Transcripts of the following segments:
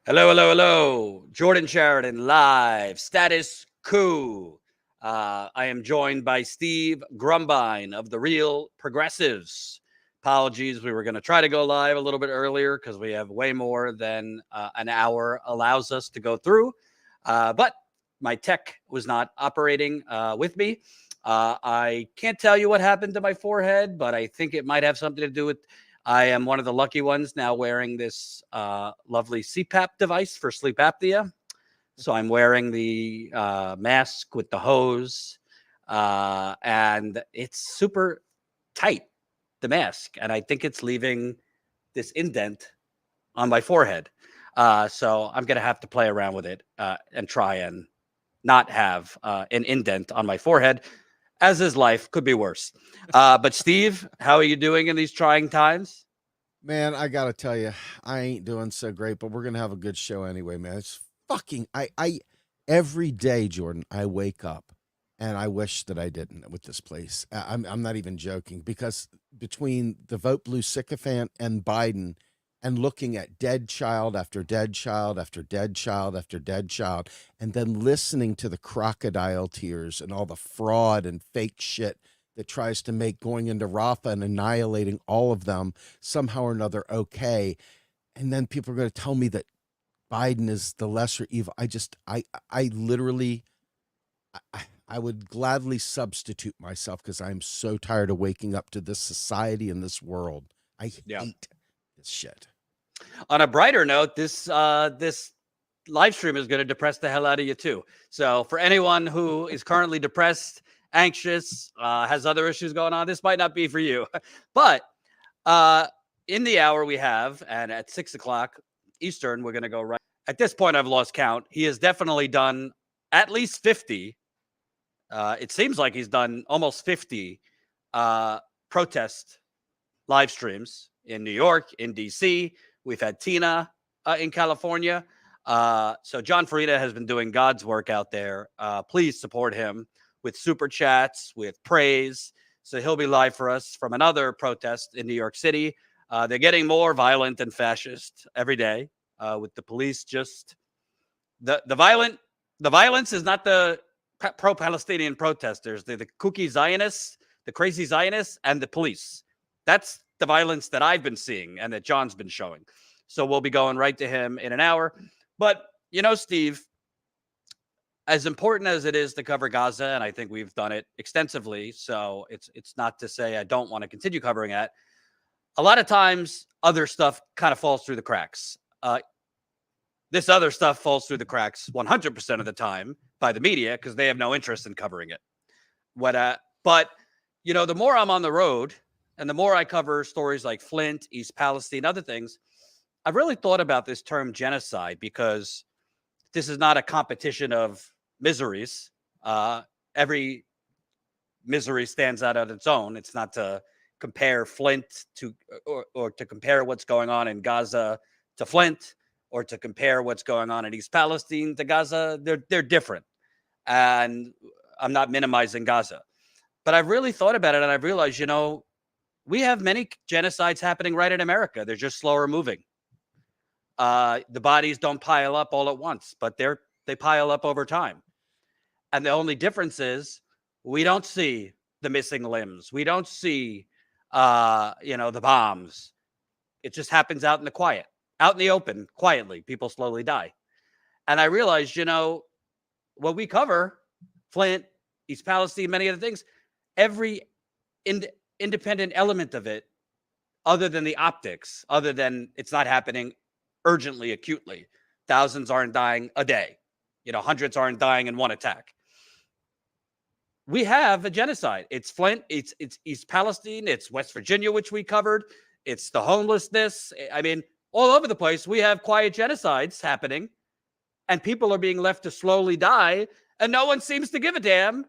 Hello, hello, hello. Jordan Chariton live. Status Coup. I am joined by Steve Grumbine of The Real Progressives. Apologies, we were going to try to go live a little bit earlier because we have way more than an hour allows us to go through. But my tech was not operating with me. I can't tell you what happened to my forehead, but I think it might have something to do with I am one of the lucky ones now wearing this lovely CPAP device for sleep apnea. So I'm wearing the mask with the hose, and it's super tight, the mask. And I think it's leaving this indent on my forehead. So I'm going to have to play around with it and try and not have an indent on my forehead. As is life, could be worse. But Steve, how are you doing in these trying times? Man, I gotta tell you, I ain't doing so great, but we're gonna have a good show anyway, man. It's fucking every day, Jordan, I wake up and I wish that I didn't with this place. I'm not even joking because between the vote blue sycophant and Biden and looking at dead child after dead child after dead child after dead child, and then listening to the crocodile tears and all the fraud and fake shit that tries to make going into Rafah and annihilating all of them somehow or another okay. And then people are going to tell me that Biden is the lesser evil. I literally, I would gladly substitute myself because I'm so tired of waking up to this society and this world. I Yeah. hate this shit. On a brighter note, this live stream is going to depress the hell out of you too. So for anyone who is currently depressed, anxious, has other issues going on, this might not be for you. But uh, in the hour we have, and at 6 o'clock Eastern, we're going to go right. At this point, I've lost count. He has definitely done at least 50. It seems like he's done almost 50 protest live streams in New York, in DC. We've had Tina in California. So John Farina has been doing God's work out there. Please support him with super chats, with praise. So he'll be live for us from another protest in New York City. They're getting more violent and fascist every day, with the police just the violence is not the pro-Palestinian protesters. They're the kooky Zionists, the crazy Zionists, and the police. That's the violence that I've been seeing and that John's been showing. So we'll be going right to him in an hour. But, Steve, as important as it is to cover Gaza, and I think we've done it extensively, so it's not to say I don't want to continue covering that. A lot of times, other stuff kind of falls through the cracks. This other stuff falls through the cracks 100% of the time by the media because they have no interest in covering it. But the more I'm on the road and the more I cover stories like Flint, East Palestine, other things, I've really thought about this term genocide because this is not a competition of miseries. Every misery stands out on its own. It's not to compare Flint to or to compare what's going on in Gaza to Flint or to compare what's going on in East Palestine to Gaza. They're different. And I'm not minimizing Gaza. But I've really thought about it and I've realized, we have many genocides happening right in America. They're just slower moving. The bodies don't pile up all at once, but they pile up over time. And the only difference is we don't see the missing limbs. We don't see, the bombs. It just happens out in the quiet, out in the open, quietly. People slowly die. And I realized, what we cover, Flint, East Palestine, many other things, every independent element of it, other than the optics, other than it's not happening urgently, acutely. Thousands aren't dying a day. Hundreds aren't dying in one attack. We have a genocide. It's Flint, it's East Palestine, it's West Virginia, which we covered. It's the homelessness. I mean, all over the place, we have quiet genocides happening, and people are being left to slowly die, and no one seems to give a damn,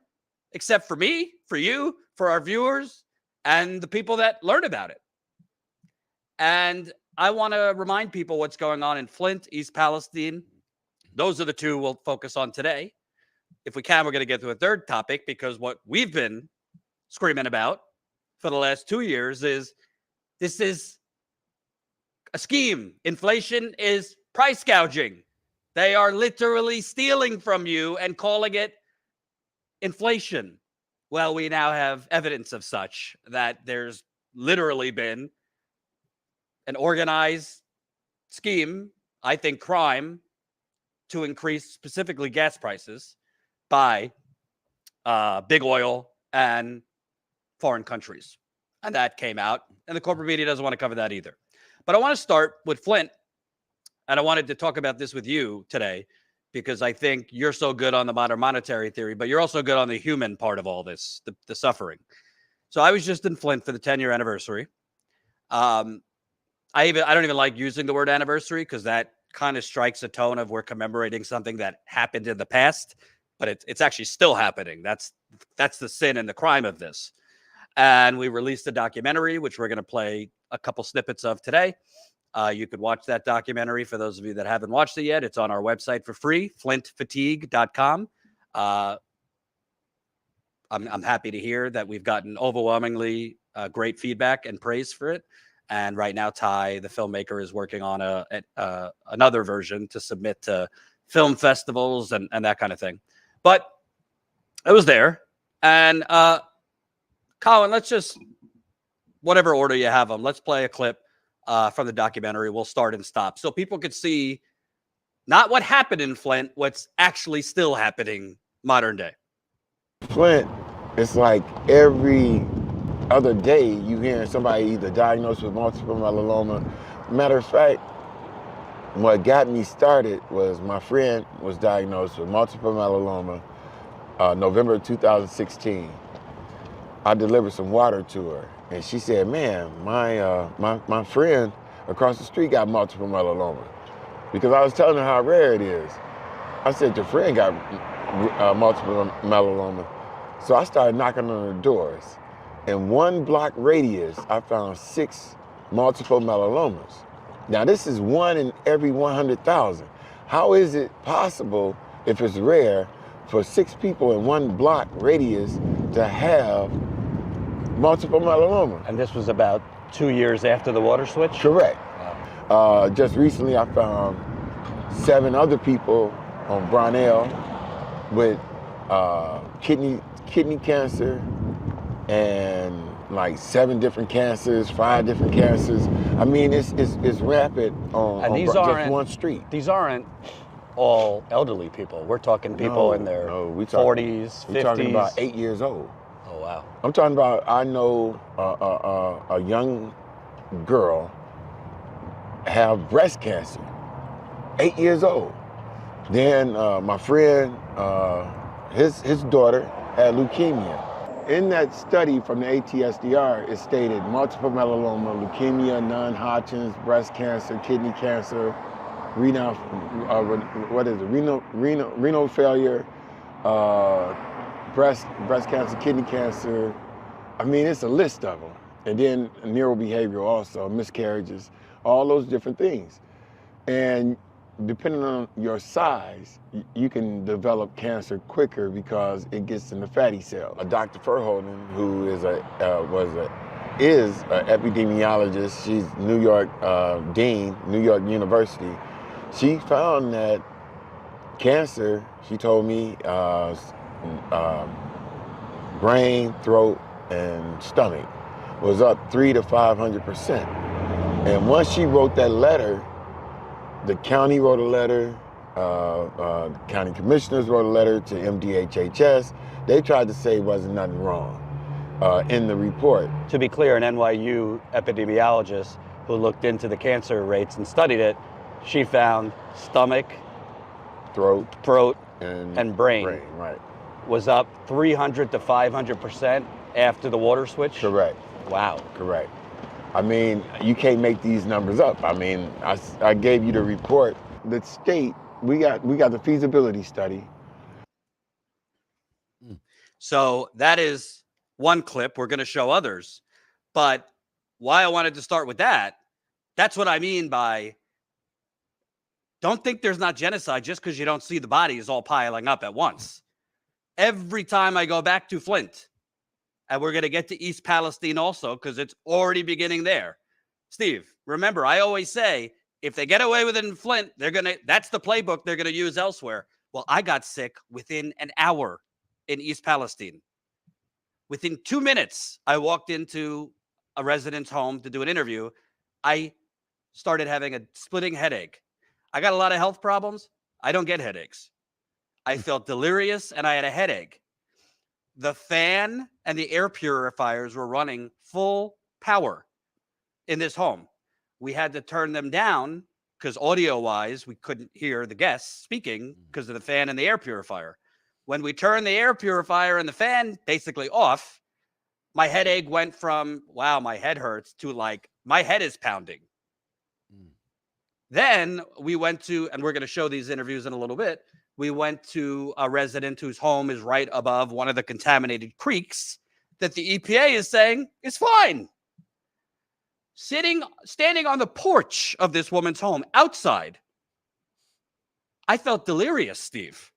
except for me, for you, for our viewers, and the people that learn about it. And I want to remind people what's going on in Flint, East Palestine. Those are the two we'll focus on today. If we can, we're going to get to a third topic because what we've been screaming about for the last 2 years is this is a scheme. Inflation is price gouging. They are literally stealing from you and calling it inflation. Well, we now have evidence of such, that there's literally been an organized scheme, I think crime, to increase specifically gas prices by big oil and foreign countries. And that came out, and the corporate media doesn't want to cover that either. But I want to start with Flint, and I wanted to talk about this with you today because I think you're so good on the modern monetary theory, but you're also good on the human part of all this, the suffering. So I was just in Flint for the 10-year anniversary. I don't even like using the word anniversary because that kind of strikes a tone of we're commemorating something that happened in the past, but it's actually still happening. That's the sin and the crime of this. And we released a documentary, which we're going to play a couple snippets of today. You could watch that documentary for those of you that haven't watched it yet. It's on our website for free, flintfatigue.com. I'm happy to hear that we've gotten overwhelmingly great feedback and praise for it. And right now, Ty, the filmmaker, is working on another version to submit to film festivals and that kind of thing. But it was there. And Colin, let's just, whatever order you have them, let's play a clip from the documentary. We'll start and stop so people could see not what happened in Flint, what's actually still happening modern day. Flint, it's like every other day you hearing somebody either diagnosed with multiple myeloma. Matter of fact, what got me started was my friend was diagnosed with multiple myeloma November 2016. I delivered some water to her, and she said, man, my friend across the street got multiple myeloma. Because I was telling her how rare it is. I said, your friend got multiple myeloma. So I started knocking on the doors. In 1 block radius, I found 6 multiple myeloma. Now this is 1 in every 100,000. How is it possible, if it's rare, for 6 people in 1 block radius to have multiple myeloma? And this was about 2 years after the water switch? Correct. Wow. Just recently I found 7 other people on Brownell with kidney cancer and like 7 different cancers, 5 different cancers. I mean, it's rapid on just one street. These aren't all elderly people. We're talking people in their 40s, 50s. We're talking about 8 years old. Oh, wow. I'm talking about, I know a young girl have breast cancer, 8 years old. Then my friend, his daughter had leukemia. In that study from the ATSDR, it stated multiple myeloma, leukemia, non-Hodgkin's, breast cancer, kidney cancer, renal failure, breast cancer, kidney cancer. I mean, it's a list of them. And then neurobehavioral also, miscarriages, all those different things. And depending on your size, you can develop cancer quicker because it gets in the fatty cell. Dr. Verhoeven, who is an epidemiologist, she's New York Dean, New York University. She found that cancer, she told me, brain, throat, and stomach was up 300% to 500%. And once she wrote that letter, the county wrote a letter, county commissioners wrote a letter to MDHHS. They tried to say wasn't nothing wrong in the report. To be clear, an NYU epidemiologist who looked into the cancer rates and studied it, she found stomach, throat, and brain right, was up 300 to 500% after the water switch? Correct. Wow. Correct. I mean, you can't make these numbers up. I mean, I gave you the report. The state, we got the feasibility study. So that is one clip. We're going to show others. But why I wanted to start with that's what I mean by don't think there's not genocide just because you don't see the bodies all piling up at once. Every time I go back to Flint, and we're going to get to East Palestine also because it's already beginning there. Steve, remember, I always say If they get away with it in Flint, that's the playbook they're going to use elsewhere. Well, I got sick within an hour in East Palestine. Within 2 minutes, I walked into a resident's home to do an interview. I started having a splitting headache. I got a lot of health problems. I don't get headaches. I felt delirious and I had a headache. The fan and the air purifiers were running full power in this home. We had to turn them down because audio-wise, we couldn't hear the guests speaking because of the fan and the air purifier. When we turned the air purifier and the fan basically off, my headache went from, wow, my head hurts, to like, my head is pounding. Then we went to, and we're going to show these interviews in a little bit, we went to a resident whose home is right above one of the contaminated creeks that the EPA is saying is fine. Standing on the porch of this woman's home outside, I felt delirious, Steve.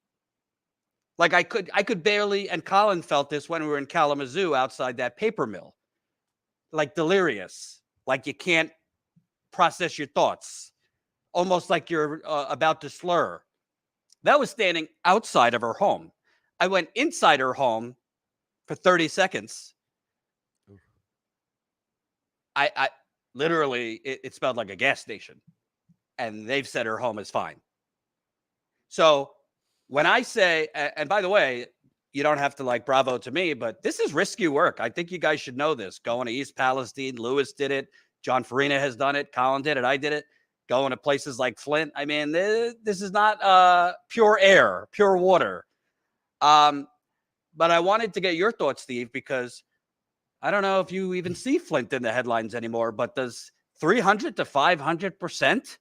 Like I could barely, and Colin felt this when we were in Kalamazoo outside that paper mill, like delirious, like you can't process your thoughts, almost like you're about to slur. That was standing outside of her home. I went inside her home for 30 seconds. I literally, it smelled like a gas station, and they've said her home is fine. So when I say, and by the way, you don't have to like bravo to me, but this is risky work. I think you guys should know this. Going to East Palestine, Lewis did it. John Farina has done it. Colin did it. I did it. Going to places like Flint. I mean, this is not pure air, pure water. But I wanted to get your thoughts, Steve, because I don't know if you even see Flint in the headlines anymore, but does 300 to 500%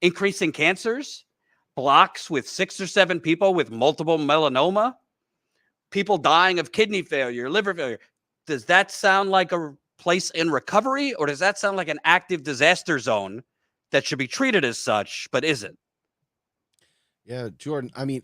increase in cancers, blocks with 6 or 7 people with multiple melanoma, people dying of kidney failure, liver failure, does that sound like a place in recovery, or does that sound like an active disaster zone that should be treated as such, but isn't? Yeah, Jordan, I mean,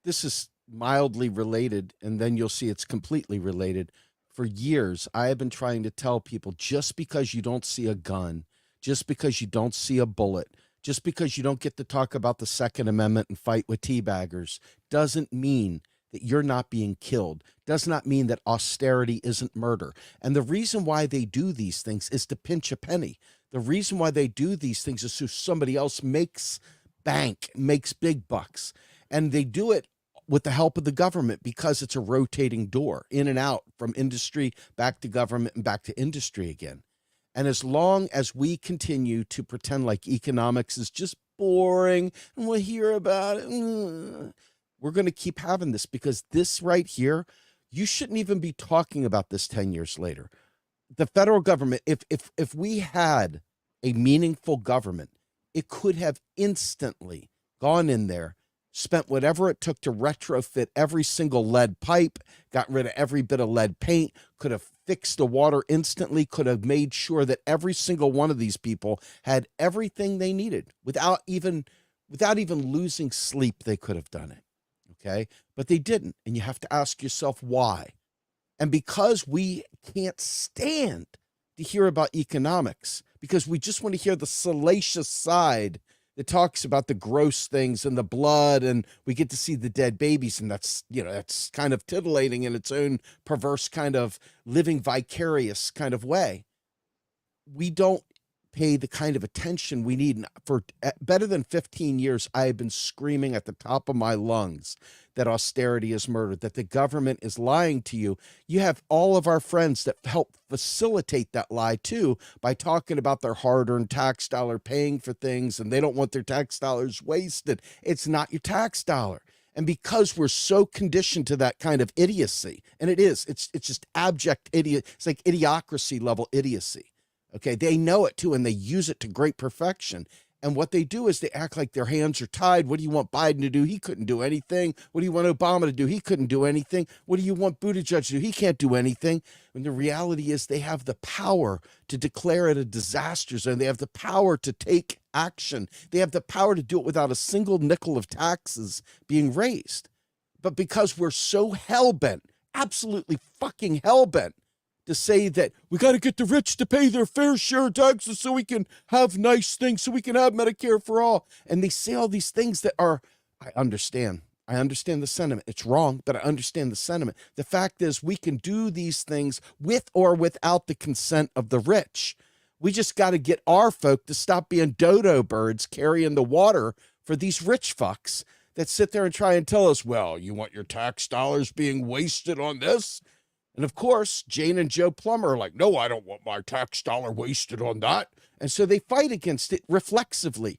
this is mildly related, and then you'll see it's completely related. For years, I have been trying to tell people, just because you don't see a gun, just because you don't see a bullet, just because you don't get to talk about the Second Amendment and fight with teabaggers, doesn't mean that you're not being killed, does not mean that austerity isn't murder. And the reason why they do these things is to pinch a penny. The reason why they do these things is so somebody else makes bank, makes big bucks. And they do it with the help of the government because it's a rotating door in and out from industry back to government and back to industry again. And as long as we continue to pretend like economics is just boring and we'll hear about it, we're going to keep having this, because this right here, you shouldn't even be talking about this 10 years later. The federal government, if we had a meaningful government, it could have instantly gone in there, spent whatever it took to retrofit every single lead pipe, got rid of every bit of lead paint, could have fixed the water instantly, could have made sure that every single one of these people had everything they needed without even losing sleep. They could have done it. Okay. But they didn't. And you have to ask yourself why. And because we can't stand to hear about economics, because we just want to hear the salacious side that talks about the gross things and the blood, and we get to see the dead babies, and that's kind of titillating in its own perverse kind of living vicarious kind of way. We don't pay the kind of attention we need. For better than 15 years, I have been screaming at the top of my lungs that austerity is murder, that the government is lying to you. You have all of our friends that help facilitate that lie too, by talking about their hard-earned tax dollar paying for things, and they don't want their tax dollars wasted. It's not your tax dollar. And because we're so conditioned to that kind of idiocy, and it's just abject idiot. It's like idiocracy level idiocy. Okay, they know it too, and they use it to great perfection. And what they do is they act like their hands are tied. What do you want Biden to do? He couldn't do anything. What do you want Obama to do? He couldn't do anything. What do you want Buttigieg to do? He can't do anything. And the reality is they have the power to declare it a disaster zone. They have the power to take action. They have the power to do it without a single nickel of taxes being raised. But because we're so hell-bent, absolutely fucking hell-bent, to say that we got to get the rich to pay their fair share of taxes so we can have nice things, so we can have Medicare for all. And they say all these things that are, I understand. I understand the sentiment. It's wrong, but I understand the sentiment. The fact is we can do these things with or without the consent of the rich. We just got to get our folk to stop being dodo birds carrying the water for these rich fucks that sit there and try and tell us, well, you want your tax dollars being wasted on this? And of course, Jane and Joe Plummer are like, no, I don't want my tax dollar wasted on that. And so they fight against it reflexively,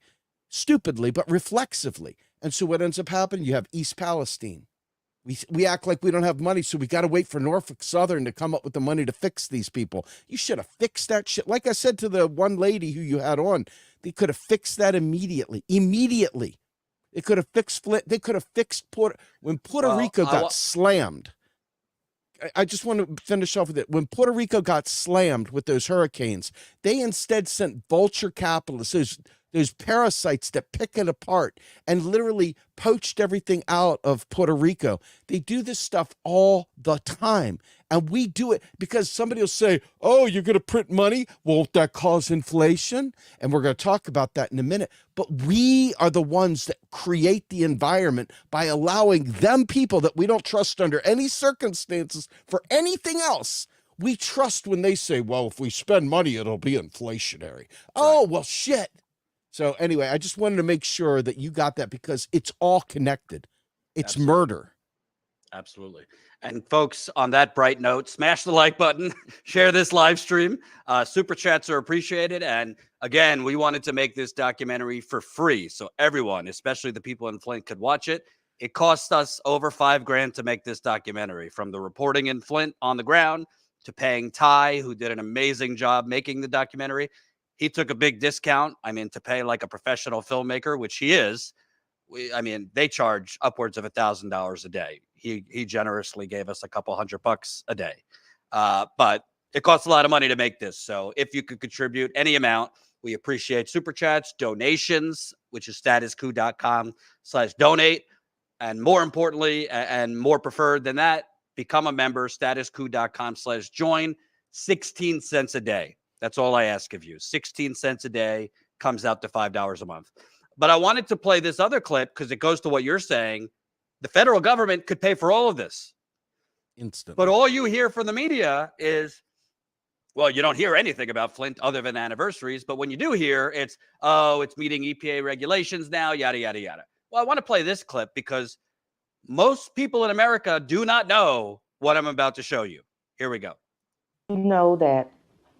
stupidly, but reflexively. And so what ends up happening, you have East Palestine. We act like we don't have money, so we got to wait for Norfolk Southern to come up with the money to fix these people. You should have fixed that shit. Like I said to the one lady who you had on, they could have fixed that immediately. Immediately. They could have fixed Flint. They could have fixed when Puerto Rico got slammed. I just want to finish off with it. When Puerto Rico got slammed with those hurricanes, they instead sent vulture capitalists, those parasites that pick it apart and literally poached everything out of Puerto Rico. They do this stuff all the time. And we do it because somebody will say, oh, you're going to print money? Won't that cause inflation? And we're going to talk about that in a minute. But we are the ones that create the environment by allowing them people that we don't trust under any circumstances for anything else. We trust when they say, well, if we spend money, it'll be inflationary. Oh, well, shit. So anyway, I just wanted to make sure that you got that because it's all connected. It's Absolutely. Murder. Absolutely. And folks, on that bright note, smash the like button, share this live stream. Super chats are appreciated. And again, we wanted to make this documentary for free. So everyone, especially the people in Flint, could watch it. It cost us over $5,000 to make this documentary, from the reporting in Flint on the ground to paying Ty, who did an amazing job making the documentary. He took a big discount. I mean, to pay like a professional filmmaker, which he is. They charge upwards of $1,000 a day. He generously gave us a couple $100 a day. But it costs a lot of money to make this. So if you could contribute any amount, we appreciate super chats, donations, which is statuscoup.com/donate. And more importantly, and more preferred than that, become a member, statuscoup.com/join, 16 cents a day. That's all I ask of you. 16 cents a day comes out to $5 a month. But I wanted to play this other clip because it goes to what you're saying. The federal government could pay for all of this Instantly. But all you hear from the media is, well, you don't hear anything about Flint other than anniversaries. But when you do hear, it's meeting EPA regulations now, yada, yada, yada. Well, I want to play this clip because most people in America do not know what I'm about to show you. Here we go. You know that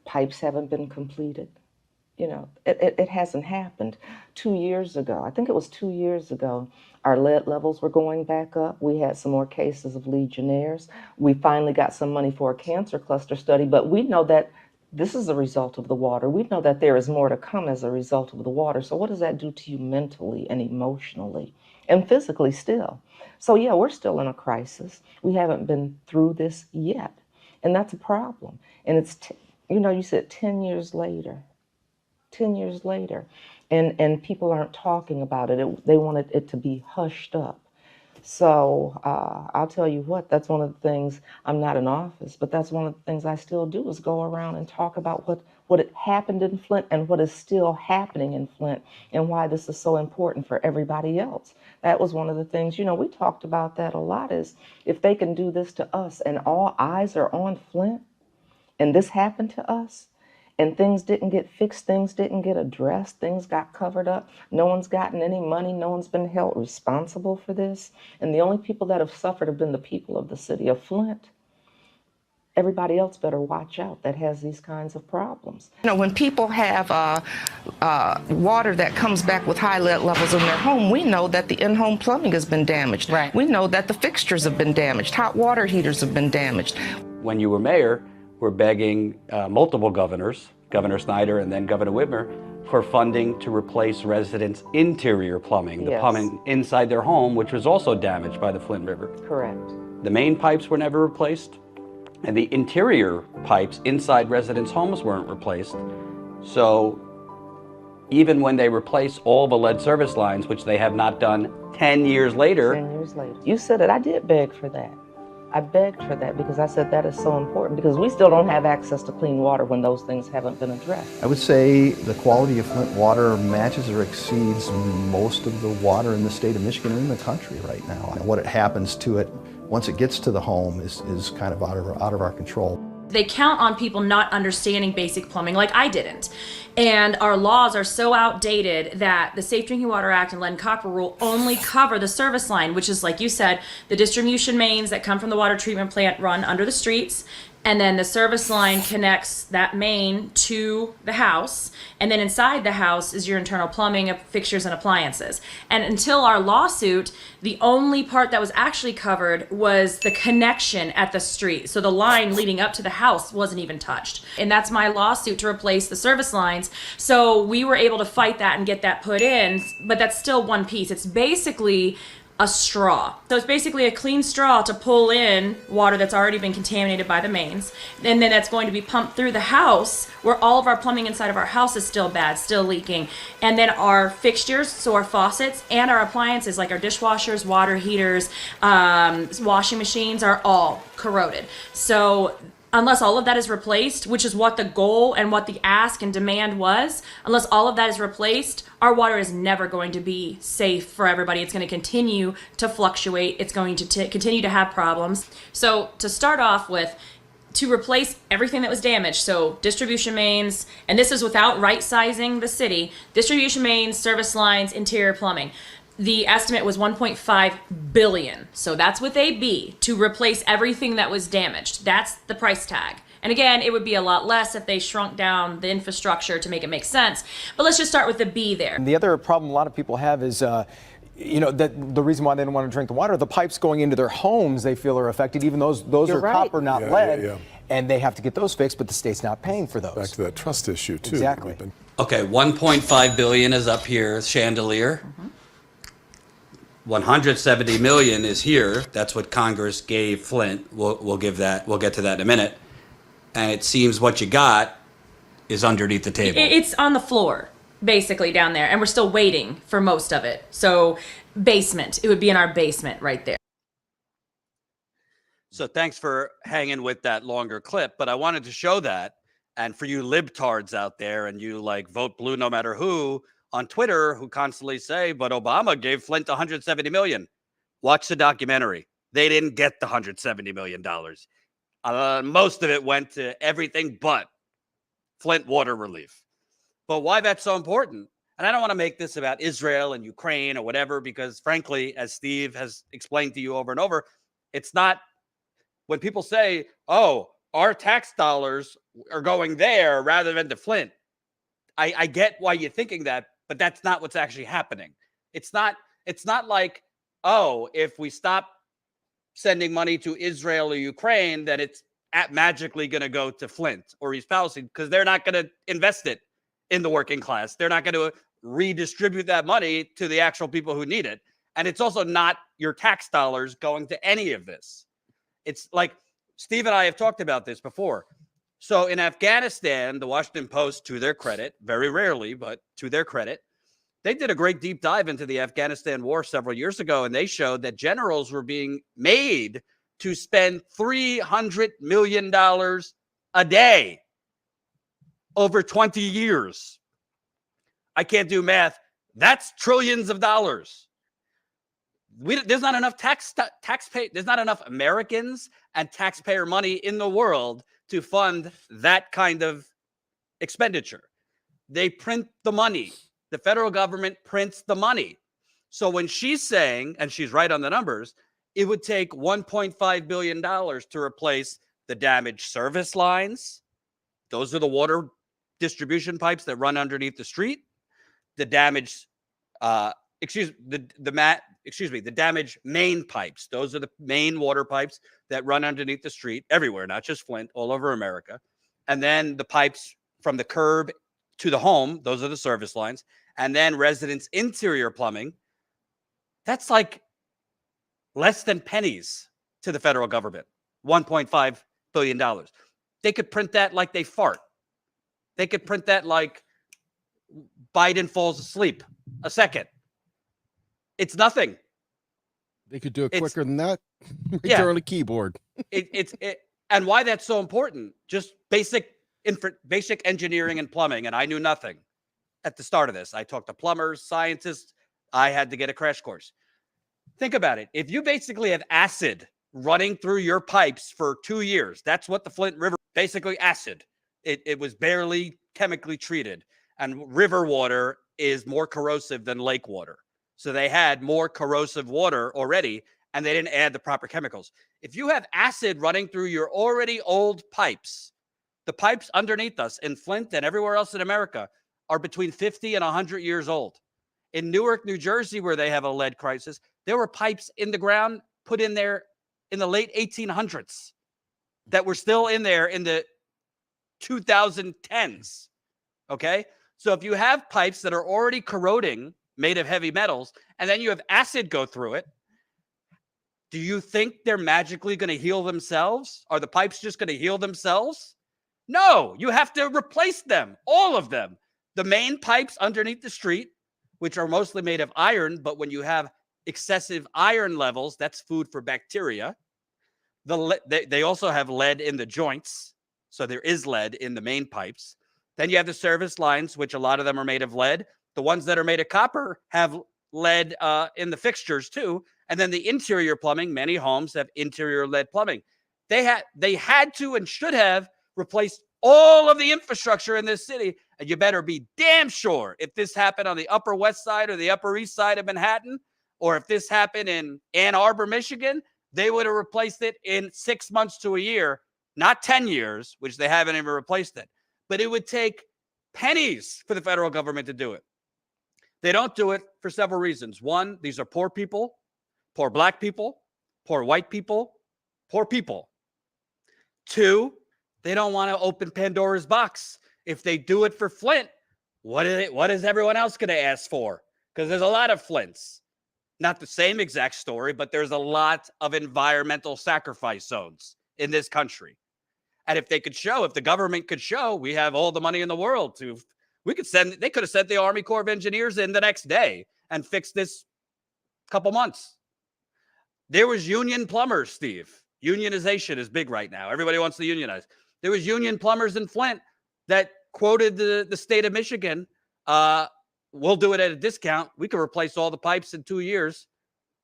pipes haven't been completed. You know, it hasn't happened. 2 years ago, I think it was 2 years ago, our lead levels were going back up. We had some more cases of Legionnaires. We finally got some money for a cancer cluster study, but we know that this is a result of the water. We know that there is more to come as a result of the water. So what does that do to you mentally and emotionally and physically still? So yeah, we're still in a crisis. We haven't been through this yet. And that's a problem. And it's, you said 10 years later. 10 years later, and people aren't talking about it. They wanted it to be hushed up. So I'll tell you what, that's one of the things, I'm not in office, but that's one of the things I still do is go around and talk about what had happened in Flint and what is still happening in Flint and why this is so important for everybody else. That was one of the things, we talked about that a lot, is if they can do this to us and all eyes are on Flint and this happened to us, and things didn't get fixed, things didn't get addressed, things got covered up. No one's gotten any money, no one's been held responsible for this. And the only people that have suffered have been the people of the city of Flint. Everybody else better watch out that has these kinds of problems. When people have water that comes back with high lead levels in their home, we know that the in-home plumbing has been damaged. Right. We know that the fixtures have been damaged, hot water heaters have been damaged. When you were mayor, we're begging multiple governors, Governor Snyder and then Governor Whitmer, for funding to replace residents' interior plumbing, the plumbing inside their home, which was also damaged by the Flint River. Correct. The main pipes were never replaced, and the interior pipes inside residents' homes weren't replaced. So even when they replace all the lead service lines, which they have not done 10 years later. 10 years later. You said it, I did beg for that. I begged for that because I said that is so important, because we still don't have access to clean water when those things haven't been addressed. I would say the quality of Flint water matches or exceeds most of the water in the state of Michigan and in the country right now. And what happens to it once it gets to the home is kind of out of our control. They count on people not understanding basic plumbing like I didn't. And our laws are so outdated that the Safe Drinking Water Act and Lead and Copper Rule only cover the service line, which is, like you said, the distribution mains that come from the water treatment plant run under the streets. And then the service line connects that main to the house. And then inside the house is your internal plumbing, fixtures, and appliances. And until our lawsuit, the only part that was actually covered was the connection at the street. So the line leading up to the house wasn't even touched. And that's my lawsuit to replace the service lines. So we were able to fight that and get that put in, but that's still one piece. It's basically a straw. So it's basically a clean straw to pull in water that's already been contaminated by the mains. And then that's going to be pumped through the house, where all of our plumbing inside of our house is still bad, still leaking. And then our fixtures, so our faucets and our appliances like our dishwashers, water heaters, washing machines are all corroded. So unless all of that is replaced, which is what the goal and what the ask and demand was, unless all of that is replaced, our water is never going to be safe for everybody. It's going to continue to fluctuate. It's going to continue to have problems. So to start off with, to replace everything that was damaged, so distribution mains, and this is without right-sizing the city, distribution mains, service lines, interior plumbing. The estimate was 1.5 billion. So that's with a B, to replace everything that was damaged. That's the price tag. And again, it would be a lot less if they shrunk down the infrastructure to make it make sense. But let's just start with the B there. And the other problem a lot of people have is, that the reason why they don't want to drink the water, the pipes going into their homes, they feel are affected. Even those You're are right. copper, not lead. Yeah. And they have to get those fixed, but the state's not paying for those. Back to that trust issue, too. Exactly. Okay, 1.5 billion is up here, chandelier. 170 million is here. That's what Congress gave Flint. We'll get to that in a minute. And it seems what you got is underneath the table. It's on the floor, basically, down there. And we're still waiting for most of it. So basement, it would be in our basement right there. So thanks for hanging with that longer clip, but I wanted to show that. And for you libtards out there, and you like vote blue no matter who on Twitter, who constantly say, but Obama gave Flint 170 million. Watch the documentary. They didn't get the $170 million. Most of it went to everything but Flint water relief. But why that's so important? And I don't want to make this about Israel and Ukraine or whatever, because frankly, as Steve has explained to you over and over, it's not. When people say, oh, our tax dollars are going there rather than to Flint, I get why you're thinking that, but that's not what's actually happening. It's not like, oh, if we stop sending money to Israel or Ukraine, then it's magically going to go to Flint or East Palestine, because they're not going to invest it in the working class. They're not going to redistribute that money to the actual people who need it. And it's also not your tax dollars going to any of this. It's like Steve and I have talked about this before. So in Afghanistan, the Washington Post, to their credit, very rarely, but to their credit, they did a great deep dive into the Afghanistan war several years ago, and they showed that generals were being made to spend $300 million a day over 20 years. I can't do math. That's trillions of dollars. There's not enough there's not enough Americans and taxpayer money in the world to fund that kind of expenditure. They print the money. The federal government prints the money. So when she's saying, and she's right on the numbers, it would take $1.5 billion to replace the damaged service lines. Those are the water distribution pipes that run underneath the street. The damaged, the damaged main pipes. Those are the main water pipes that run underneath the street everywhere, not just Flint, all over America. And then the pipes from the curb to the home, those are the service lines. And then residents' interior plumbing. That's like less than pennies to the federal government, $1.5 billion. They could print that like they fart. They could print that like Biden falls asleep a second. It's nothing. They could do it It's- quicker than that. Right Yeah. there on the keyboard. And why that's so important, just basic engineering and plumbing. And I knew nothing at the start of this. I talked to plumbers, scientists. I had to get a crash course. Think about it. If you basically have acid running through your pipes for 2 years, that's what the Flint River, basically acid. It was barely chemically treated. And river water is more corrosive than lake water. So they had more corrosive water already, and they didn't add the proper chemicals. If you have acid running through your already old pipes, the pipes underneath us in Flint and everywhere else in America are between 50 and 100 years old. In Newark, New Jersey, where they have a lead crisis, there were pipes in the ground put in there in the late 1800s that were still in there in the 2010s. Okay? So if you have pipes that are already corroding, made of heavy metals, and then you have acid go through it, do you think they're magically going to heal themselves? Are the pipes just going to heal themselves? No, you have to replace them, all of them. The main pipes underneath the street, which are mostly made of iron, but when you have excessive iron levels, that's food for bacteria. They also have lead in the joints, so there is lead in the main pipes. Then you have the service lines, which a lot of them are made of lead. The ones that are made of copper have lead in the fixtures too. And then the interior plumbing, many homes have interior lead plumbing. They had to and should have replaced all of the infrastructure in this city. And you better be damn sure if this happened on the Upper West Side or the Upper East Side of Manhattan, or if this happened in Ann Arbor, Michigan, they would have replaced it in 6 months to a year, not 10 years, which they haven't even replaced it. But it would take pennies for the federal government to do it. They don't do it for several reasons. One, these are poor people, poor black people, poor white people, poor people. Two, they don't want to open Pandora's box. If they do it for Flint, what is everyone else going to ask for? Because there's a lot of Flints. Not the same exact story, but there's a lot of environmental sacrifice zones in this country. And if they could show, if the government could show, we have all the money in the world they could have sent the Army Corps of Engineers in the next day and fixed this couple months. There was union plumbers, Steve. Unionization is big right now. Everybody wants to unionize. There was union plumbers in Flint that quoted the state of Michigan, we'll do it at a discount. We can replace all the pipes in 2 years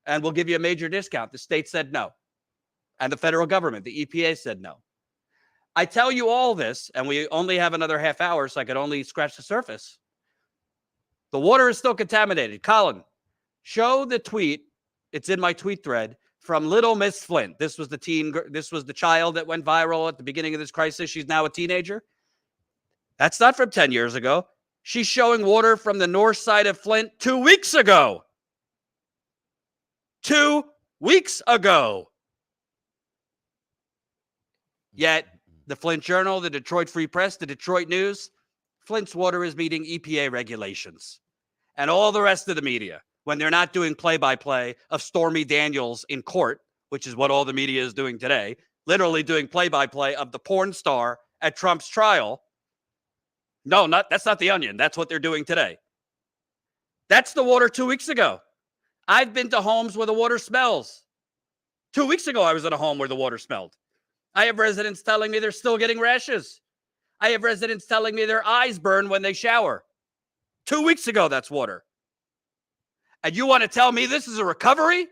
and we'll give you a major discount. The state said no. And the federal government, the EPA, said no. I tell you all this, and we only have another half hour, so I could only scratch the surface. The water is still contaminated. Colin, show the tweet. It's in my tweet thread from Little Miss Flint. This was the child that went viral at the beginning of this crisis. She's now a teenager. That's not from 10 years ago. She's showing water from the north side of Flint 2 weeks ago. 2 weeks ago. Yet, the Flint Journal, the Detroit Free Press, the Detroit News, Flint's water is meeting EPA regulations. And all the rest of the media, when they're not doing play-by-play of Stormy Daniels in court, which is what all the media is doing today, literally doing play-by-play of the porn star at Trump's trial. No, that's not the Onion. That's what they're doing today. That's the water 2 weeks ago. I've been to homes where the water smells. 2 weeks ago, I was in a home where the water smelled. I have residents telling me they're still getting rashes. I have residents telling me their eyes burn when they shower. 2 weeks ago, that's water. And you want to tell me this is a recovery?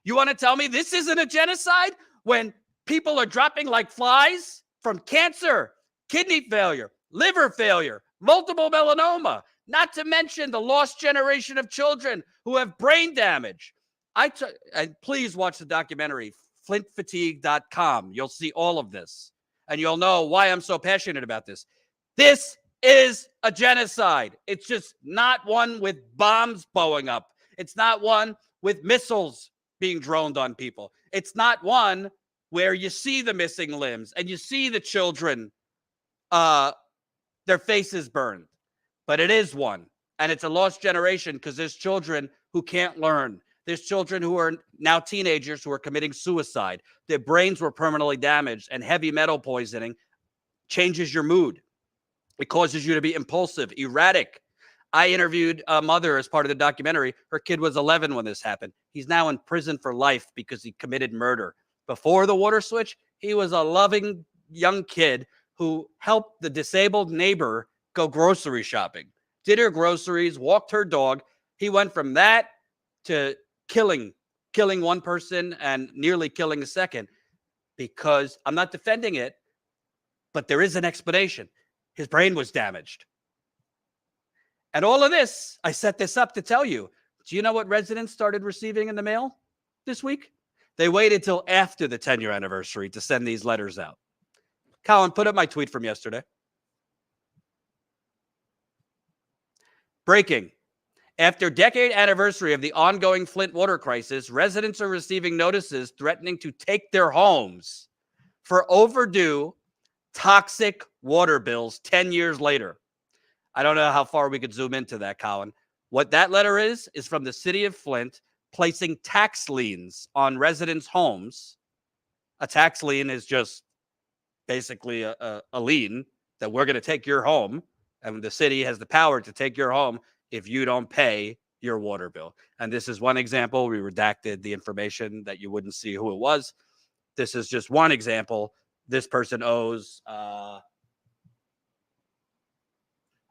You want to tell me this isn't a genocide when people are dropping like flies from cancer, kidney failure, liver failure, multiple melanoma, not to mention the lost generation of children who have brain damage. And please watch the documentary, flintfatigue.com. You'll see all of this, and you'll know why I'm so passionate about this. This is a genocide. It's just not one with bombs blowing up. It's not one with missiles being droned on people. It's not one where you see the missing limbs and you see the children, their faces burned. But it is one, and it's a lost generation because there's children who can't learn. There's children who are now teenagers who are committing suicide. Their brains were permanently damaged, and heavy metal poisoning changes your mood. It causes you to be impulsive, erratic. I interviewed a mother as part of the documentary. Her kid was 11 when this happened. He's now in prison for life because he committed murder. Before the water switch, he was a loving young kid who helped the disabled neighbor go grocery shopping, did her groceries, walked her dog. He went from that to killing one person and nearly killing a second, because I'm not defending it, but there is an explanation. His brain was damaged. And all of this, I set this up to tell you. Do you know what residents started receiving in the mail this week? They waited till after the 10-year anniversary to send these letters out. Colin, put up my tweet from yesterday. Breaking. After decade anniversary of the ongoing Flint water crisis, residents are receiving notices threatening to take their homes for overdue toxic water bills 10 years later. I don't know how far we could zoom into that, Colin. What that letter is from the city of Flint placing tax liens on residents' homes. A tax lien is just basically a lien that we're going to take your home, and the city has the power to take your home if you don't pay your water bill. And this is one example. We redacted the information that you wouldn't see who it was. This is just one example. This person owes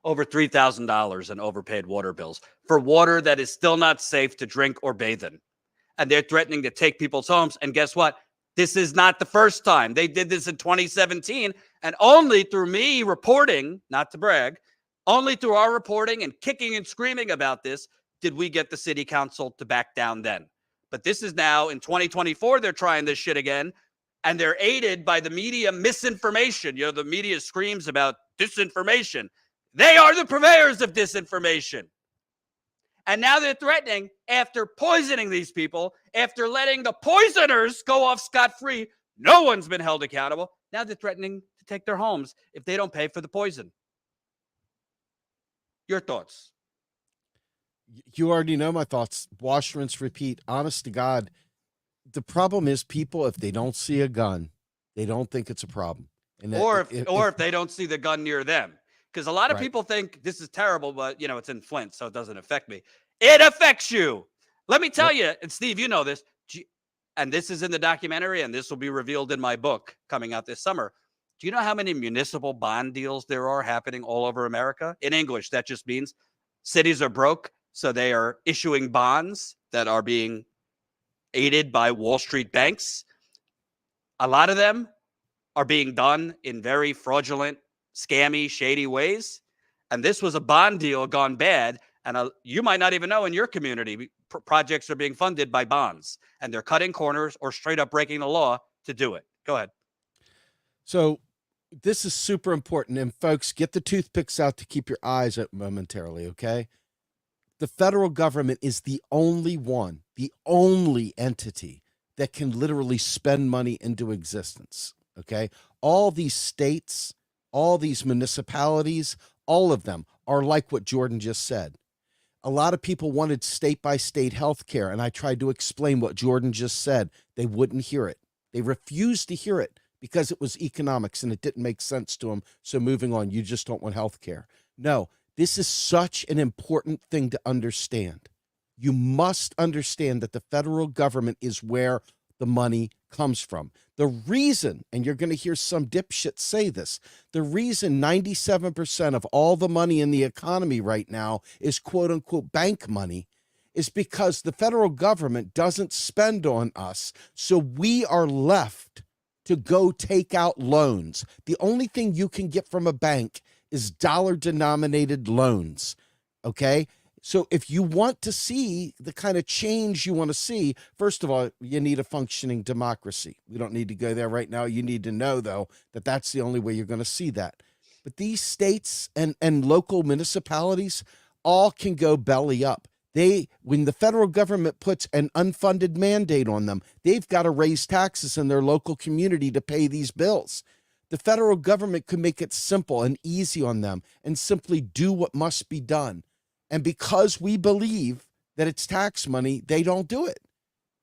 over $3,000 in overpaid water bills for water that is still not safe to drink or bathe in. And they're threatening to take people's homes. And guess what? This is not the first time. They did this in 2017. And only through me reporting, not to brag, only through our reporting and kicking and screaming about this did we get the city council to back down then. But this is now in 2024, they're trying this shit again. And they're aided by the media misinformation. You know, the media screams about disinformation. They are the purveyors of disinformation. And now they're threatening, after poisoning these people, after letting the poisoners go off scot-free, no one's been held accountable. Now they're threatening to take their homes if they don't pay for the poison. Your thoughts? You already know my thoughts. Wash, rinse, repeat. Honest to God, the problem is people, if they don't see a gun, they don't think it's a problem. And if they don't see the gun near them. Because a lot of Right. people think this is terrible, but, you know, it's in Flint, so it doesn't affect me. It affects you. Let me tell you, and Steve, you know this, and this is in the documentary, and this will be revealed in my book coming out this summer. Do you know how many municipal bond deals there are happening all over America? In English, that just means cities are broke, so they are issuing bonds that are being aided by Wall Street banks. A lot of them are being done in very fraudulent, scammy, shady ways. And this was a bond deal gone bad. And you might not even know in your community, projects are being funded by bonds, and they're cutting corners or straight up breaking the law to do it. Go ahead. So this is super important. And folks, get the toothpicks out to keep your eyes up momentarily, okay? The federal government is the only one, the only entity that can literally spend money into existence, okay? All these states, all these municipalities, all of them are like what Jordan just said. A lot of people wanted state-by-state health care, and I tried to explain what Jordan just said. They wouldn't hear it. They refused to hear it because it was economics and it didn't make sense to them. So moving on, you just don't want health care. No, this is such an important thing to understand. You must understand that the federal government is where the money comes from. The reason, and you're going to hear some dipshit say this, the reason 97% of all the money in the economy right now is quote unquote bank money is because the federal government doesn't spend on us. So we are left to go take out loans. The only thing you can get from a bank is dollar-denominated loans, okay? So if you want to see the kind of change you want to see, first of all, you need a functioning democracy. We don't need to go there right now. You need to know, though, that that's the only way you're going to see that. But these states and local municipalities all can go belly up. When the federal government puts an unfunded mandate on them, they've got to raise taxes in their local community to pay these bills. The federal government could make it simple and easy on them and simply do what must be done. And because we believe that it's tax money, they don't do it.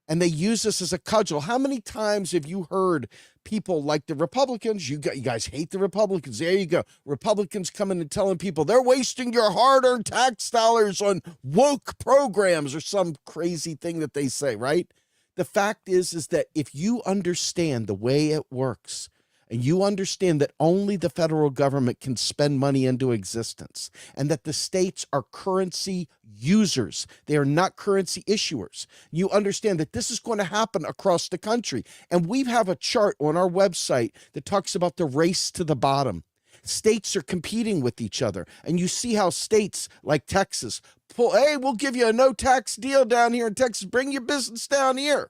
And they use this as a cudgel. How many times have you heard people like the Republicans, you guys hate the Republicans. There you go. Republicans coming and telling people they're wasting your hard-earned tax dollars on woke programs or some crazy thing that they say, right? The fact is that if you understand the way it works, and you understand that only the federal government can spend money into existence, and that the states are currency users, they are not currency issuers. You understand that this is going to happen across the country. And we have a chart on our website that talks about the race to the bottom. States are competing with each other. And you see how states like Texas pull, hey, we'll give you a no tax deal down here in Texas. Bring your business down here.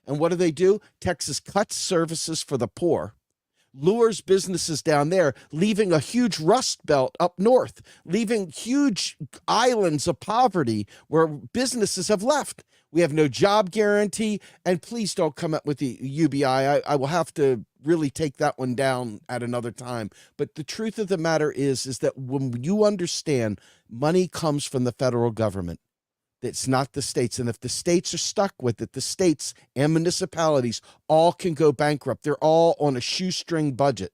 And what do? Texas cuts services for the poor, lures businesses down there, leaving a huge rust belt up north, leaving huge islands of poverty where businesses have left. We have no job guarantee. And please don't come up with the UBI. I will have to really take that one down at another time. But the truth of the matter is that when you understand money comes from the federal government, it's not the states. And if the states are stuck with it, the states and municipalities all can go bankrupt. They're all on a shoestring budget.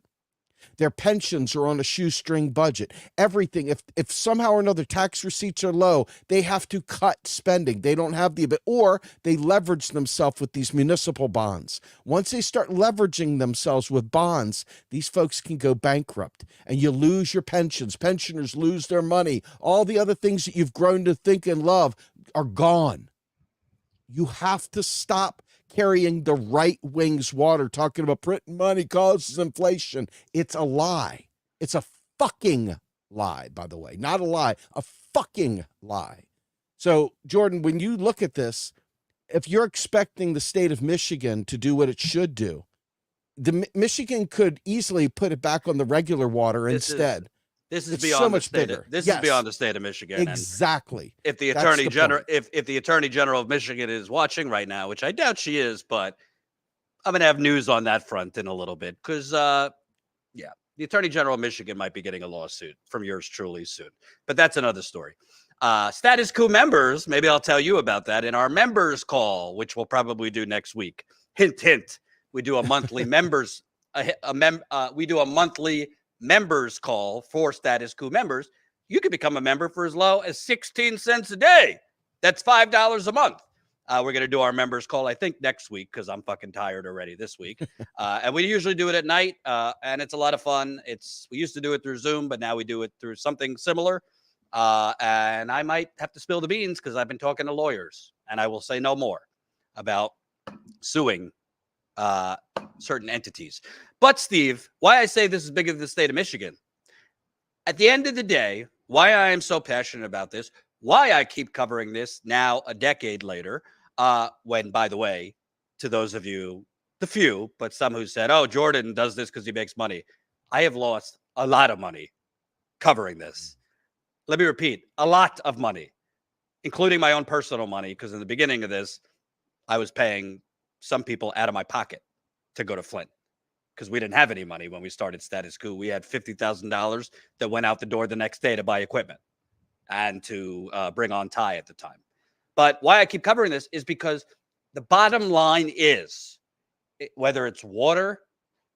Their pensions are on a shoestring budget. Everything, if somehow or another tax receipts are low, they have to cut spending. They don't have the ability, or they leverage themselves with these municipal bonds. Once they start leveraging themselves with bonds, these folks can go bankrupt and you lose your pensions. Pensioners lose their money. All the other things that you've grown to think and love are gone. You have to stop carrying the right wing's water, talking about printing money causes inflation. It's a lie. It's a fucking lie, by the way. Not a lie, a fucking lie. So, Jordan, when you look at this, if you're expecting the state of Michigan to do what it should do, Michigan could easily put it back on the regular water instead. This is it's beyond so much the state. bigger. This Yes. is beyond the state of Michigan. Exactly. And if the attorney general, if the attorney general of Michigan is watching right now, which I doubt she is, but I'm gonna have news on that front in a little bit because, the attorney general of Michigan might be getting a lawsuit from yours truly soon. But that's another story. Status Coup members, maybe I'll tell you about that in our members call, which we'll probably do next week. Hint, hint. We do a monthly members. We do a monthly members call for Status Coup members. You can become a member for as low as 16 cents a day. That's $5 a month. We're going to do our members call, I think, next week because I'm fucking tired already this week. And we usually do it at night, and it's a lot of fun. We used to do it through Zoom, but now we do it through something similar. And I might have to spill the beans because I've been talking to lawyers, and I will say no more about suing certain entities. But Steve, why I say this is bigger than the state of Michigan, at the end of the day, why I am so passionate about this, why I keep covering this now a decade later, when, by the way, to those of you, the few, but some who said, oh, Jordan does this because he makes money. I have lost a lot of money covering this. Let me repeat, a lot of money, including my own personal money, because in the beginning of this, I was paying some people out of my pocket to go to Flint because we didn't have any money when we started Status Coup. We had $50,000 that went out the door the next day to buy equipment and to bring on Ty at the time. But why I keep covering this is because the bottom line is, whether it's water,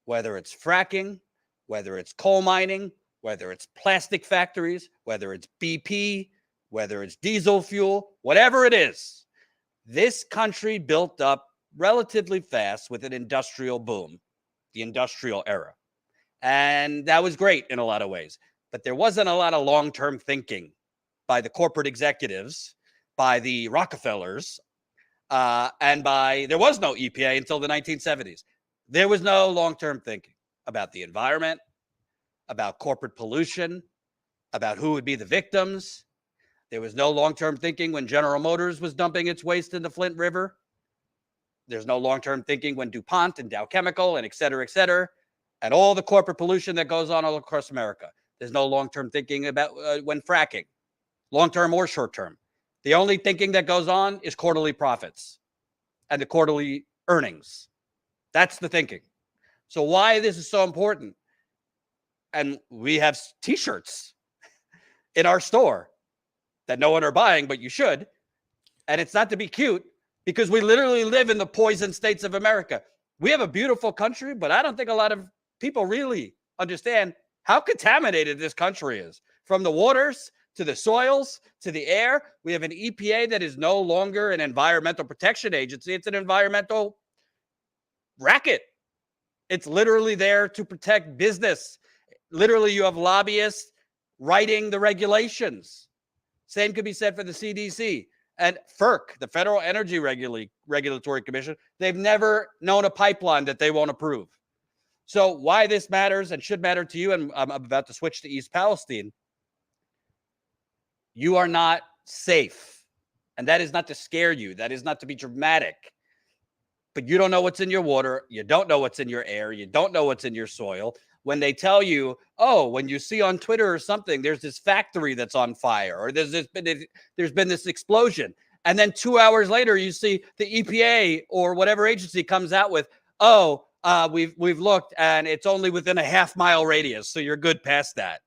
whether it's fracking, whether it's coal mining, whether it's plastic factories, whether it's BP, whether it's diesel fuel, whatever it is, this country built up relatively fast with an industrial boom, the industrial era. And that was great in a lot of ways. But there wasn't a lot of long-term thinking by the corporate executives, by the Rockefellers, and there was no EPA until the 1970s. There was no long-term thinking about the environment, about corporate pollution, about who would be the victims. There was no long-term thinking when General Motors was dumping its waste in the Flint River. There's no long-term thinking when DuPont and Dow Chemical and et cetera, and all the corporate pollution that goes on all across America. There's no long-term thinking about when fracking, long-term or short-term. The only thinking that goes on is quarterly profits and the quarterly earnings. That's the thinking. So why this is so important? And we have T-shirts in our store that no one are buying, but you should. And it's not to be cute, because we literally live in the poison states of America. We have a beautiful country, but I don't think a lot of people really understand how contaminated this country is. From the waters to the soils to the air, we have an EPA that is no longer an environmental protection agency. It's an environmental racket. It's literally there to protect business. Literally, you have lobbyists writing the regulations. Same could be said for the CDC and FERC, the Federal Energy Regulatory Commission. They've never known a pipeline that they won't approve. So why this matters and should matter to you, and I'm about to switch to East Palestine, you are not safe. And that is not to scare you. That is not to be dramatic. But you don't know what's in your water. You don't know what's in your air. You don't know what's in your soil. When they tell you, oh, when you see on Twitter or something, there's this factory that's on fire, or there's been this explosion. And then 2 hours later, you see the EPA or whatever agency comes out with, oh, we've looked and it's only within a half-mile radius. So you're good past that.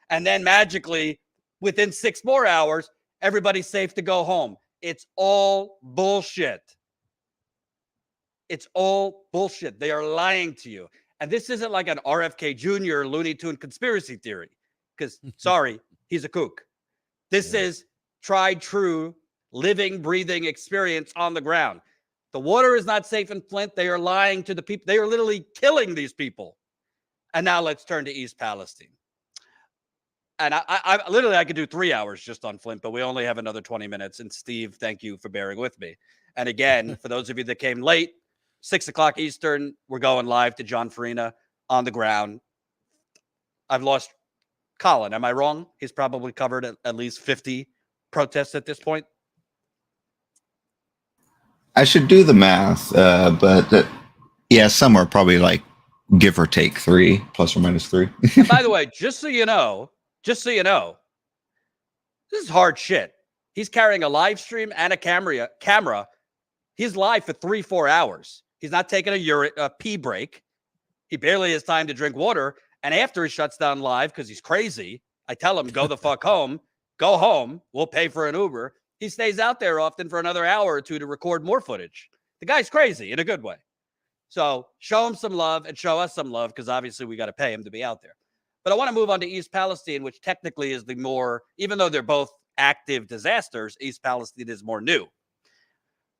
And then magically, within 6 more hours, everybody's safe to go home. It's all bullshit. It's all bullshit. They are lying to you. And this isn't like an RFK Jr. Looney Tune conspiracy theory, because, sorry, he's a kook. This is tried, true, living, breathing experience on the ground. The water is not safe in Flint. They are lying to the people. They are literally killing these people. And now let's turn to East Palestine. And I literally, I could do 3 hours just on Flint, but we only have another 20 minutes. And Steve, thank you for bearing with me. And again, for those of you that came late, 6 o'clock Eastern, we're going live to John Farina on the ground. I've lost Colin. Am I wrong? He's probably covered at least 50 protests at this point. I should do the math, but yeah, somewhere probably like give or take 3, plus or minus 3. And by the way, just so you know, this is hard shit. He's carrying a live stream and a camera. He's live for 3-4 hours. He's not taking a pee break. He barely has time to drink water. And after he shuts down live, because he's crazy, I tell him, go the fuck home. Go home. We'll pay for an Uber. He stays out there often for another hour or two to record more footage. The guy's crazy in a good way. So show him some love and show us some love, because obviously we got to pay him to be out there. But I want to move on to East Palestine, which technically is the more, even though they're both active disasters, East Palestine is more new.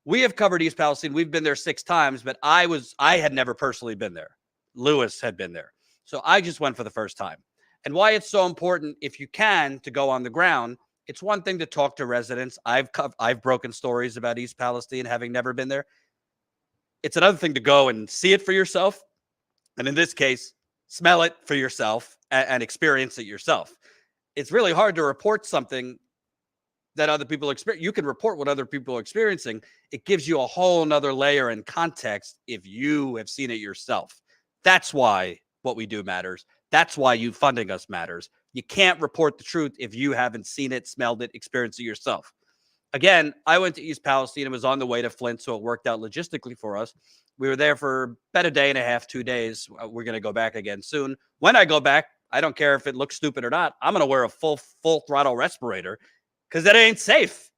We have covered East Palestine. We've been there 6 times, but I had never personally been there. Lewis had been there. So I just went for the first time. And why it's so important, if you can, to go on the ground, it's one thing to talk to residents. I've broken stories about East Palestine, having never been there. It's another thing to go and see it for yourself. And in this case, smell it for yourself and experience it yourself. It's really hard to report something that other people experience. You can report what other people are experiencing. It gives you a whole nother layer and context if you have seen it yourself. That's why what we do matters. That's why you funding us matters. You can't report the truth if you haven't seen it, smelled it, experienced it yourself. Again, I went to East Palestine and was on the way to Flint, so it worked out logistically for us. We were there for about a day and a half, 2 days. We're going to go back again soon. When I go back, I don't care if it looks stupid or not. I'm going to wear a full throttle respirator, because that ain't safe.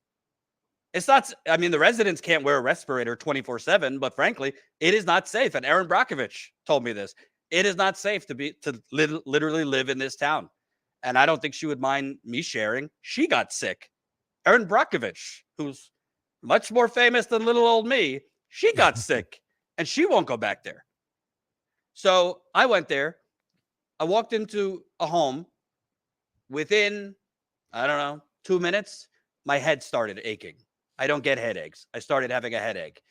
It's not, I mean, the residents can't wear a respirator 24/7, but frankly, it is not safe. And Erin Brockovich told me this. It is not safe to literally live in this town. And I don't think she would mind me sharing. She got sick. Erin Brockovich, who's much more famous than little old me, she got sick and she won't go back there. So I went there. I walked into a home. Within, I don't know, 2 minutes, my head started aching. I don't get headaches. I started having a headache.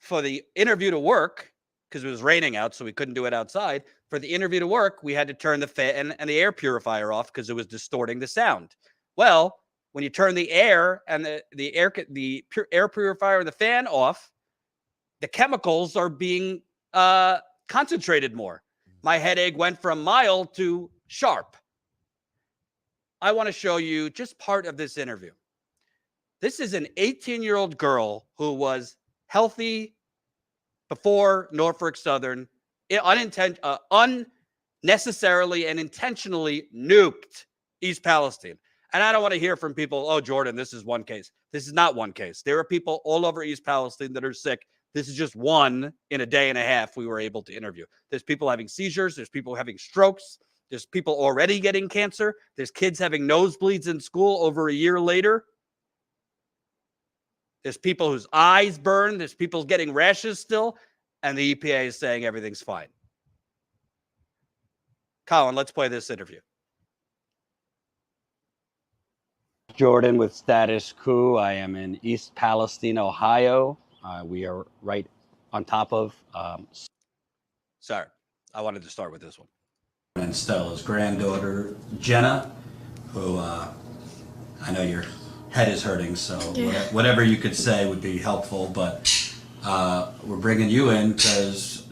For the interview to work, because it was raining out, so we couldn't do it outside. For the interview to work, we had to turn the fan and the air purifier off because it was distorting the sound. Well, when you turn the air and the air purifier and the fan off, the chemicals are being concentrated more. My headache went from mild to sharp. I want to show you just part of this interview. This is an 18-year-old girl who was healthy before Norfolk Southern, unnecessarily and intentionally nuked East Palestine. And I don't want to hear from people, oh, Jordan, this is one case. This is not one case. There are people all over East Palestine that are sick This is just one in a day and a half we were able to interview. There's people having seizures. There's people having strokes. There's people already getting cancer. There's kids having nosebleeds in school over a year later. There's people whose eyes burn. There's people getting rashes still. And the EPA is saying everything's fine. Colin, let's play this interview. Jordan with Status Coup. I am in East Palestine, Ohio. We are right on top of... Sorry, I wanted to start with this one. And Stella's granddaughter, Jenna, who I know your head is hurting, so whatever you could say would be helpful, but we're bringing you in because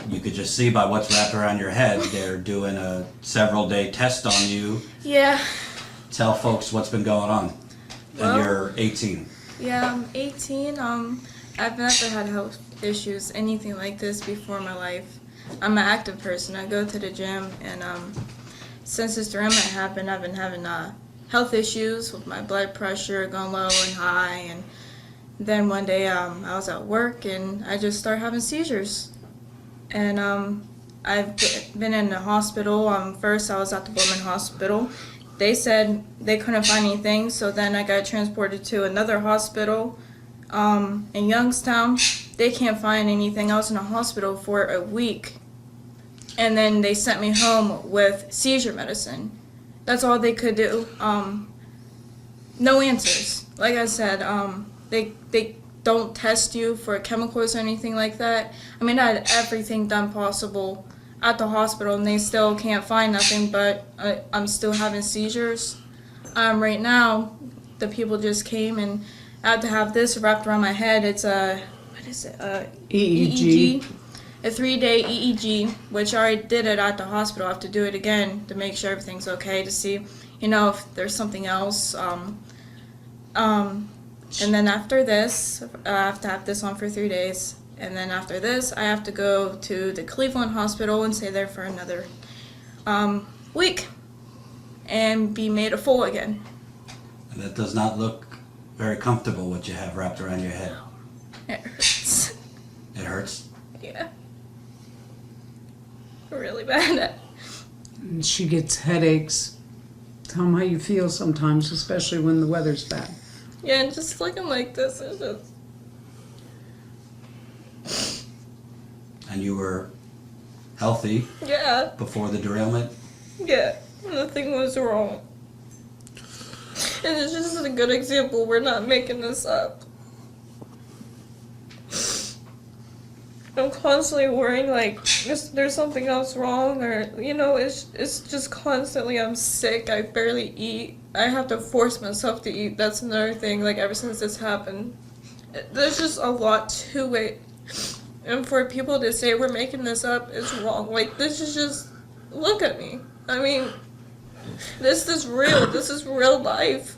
you could just see by what's wrapped around your head, they're doing a several-day test on you. Yeah. Tell folks what's been going on. Well, and you're 18. Yeah, I'm 18. I've never had health issues, anything like this before in my life. I'm an active person. I go to the gym, and since this derailment happened, I've been having health issues with my blood pressure going low and high. And then one day I was at work, and I just started having seizures. And I've been in the hospital. First, I was at the Women's Hospital. They said they couldn't find anything, so then I got transported to another hospital in Youngstown. They can't find anything else in the hospital for a week. And then they sent me home with seizure medicine. That's all they could do. No answers. Like I said, they don't test you for chemicals or anything like that. I mean, I had everything done possible at the hospital, and they still can't find nothing, but I'm still having seizures. Right now, the people just came, and I had to have this wrapped around my head. It's what is it? EEG. A 3-day EEG, which I already did it at the hospital. I have to do it again to make sure everything's okay, to see, if there's something else. And then after this, I have to have this on for 3 days. And then after this, I have to go to the Cleveland Hospital and stay there for another week and be made a fool again. And that does not look very comfortable, what you have wrapped around your head. It hurts. It hurts? Yeah. Really bad. And she gets headaches. Tell them how you feel sometimes, especially when the weather's bad. Yeah, and just looking like this is just... And you were healthy Yeah. before the derailment? Yeah. Nothing was wrong. And it's just a good example. We're not making this up. I'm constantly worrying, like, there's something else wrong, or, it's just constantly, I'm sick, I barely eat. I have to force myself to eat. That's another thing, like, ever since this happened. There's just a lot to it. And for people to say we're making this up is wrong. Like, this is just, look at me. I mean, this is real. This is real life.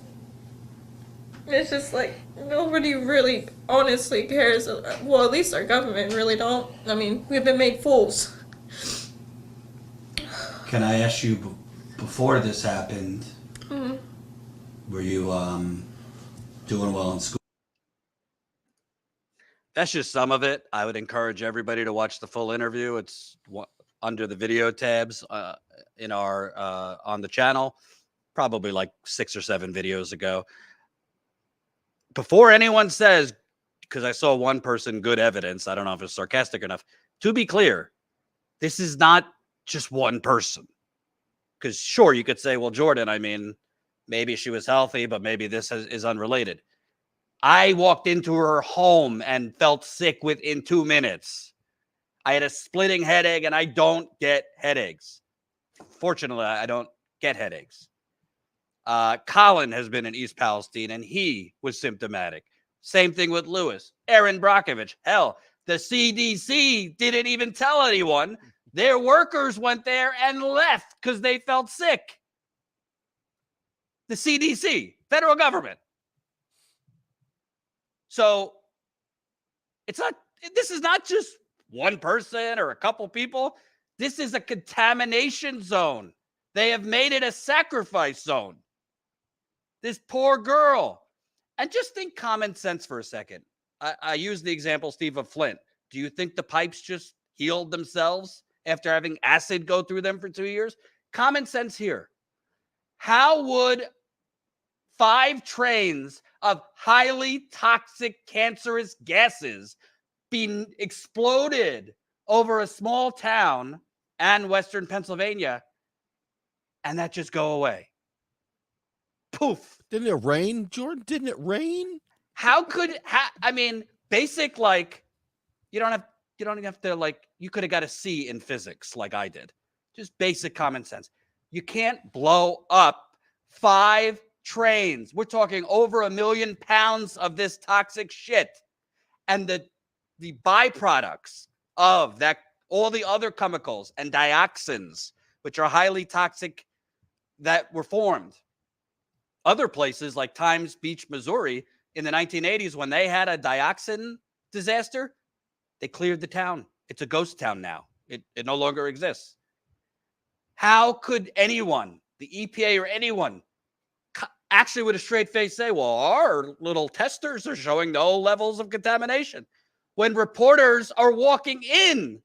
It's just like, nobody really honestly cares. Well, at least our government really don't. I mean, we've been made fools. Can I ask you, before this happened, were you doing well in school? That's just some of it. I would encourage everybody to watch the full interview. It's under the video tabs in our on the channel, probably like 6 or 7 videos ago. Before anyone says, because I saw one person, good evidence, I don't know if it's sarcastic enough, to be clear, this is not just one person. Because sure, you could say, well, Jordan, I mean, maybe she was healthy, but maybe this is unrelated. I walked into her home and felt sick within 2 minutes. I had a splitting headache, and I don't get headaches. Fortunately, I don't get headaches. Colin has been in East Palestine, and he was symptomatic. Same thing with Lewis. Aaron Brockovich. Hell, the CDC didn't even tell anyone. Their workers went there and left because they felt sick. The CDC, federal government. So this is not just one person or a couple people. This is a contamination zone. They have made it a sacrifice zone. This poor girl. And just think common sense for a second. I use the example, Steve, of Flint. Do you think the pipes just healed themselves after having acid go through them for 2 years? Common sense here. How would 5 trains of highly toxic, cancerous gases be exploded over a small town and Western Pennsylvania and that just go away? Poof. Didn't it rain, Jordan? Didn't it rain? How could, I mean, basic, like, you don't even have to, like, you could have got a C in physics like I did. Just basic common sense. You can't blow up 5 trains. We're talking over 1 million pounds of this toxic shit. And the byproducts of that, all the other chemicals and dioxins, which are highly toxic, that were formed. Other places like Times Beach, Missouri, in the 1980s, when they had a dioxin disaster, they cleared the town. It's a ghost town now. It no longer exists. How could anyone, the EPA or anyone, actually with a straight face say, well, our little testers are showing no levels of contamination, when reporters are walking in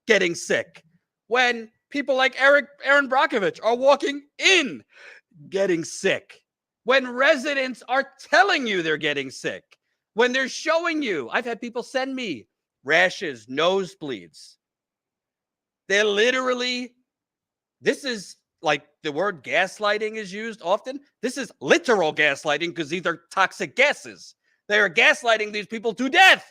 getting sick, when people like Aaron Brockovich are walking in getting sick, when residents are telling you they're getting sick, when they're showing you, I've had people send me rashes, nosebleeds. They're literally, this is like the word gaslighting is used often. This is literal gaslighting because these are toxic gases. They are gaslighting these people to death.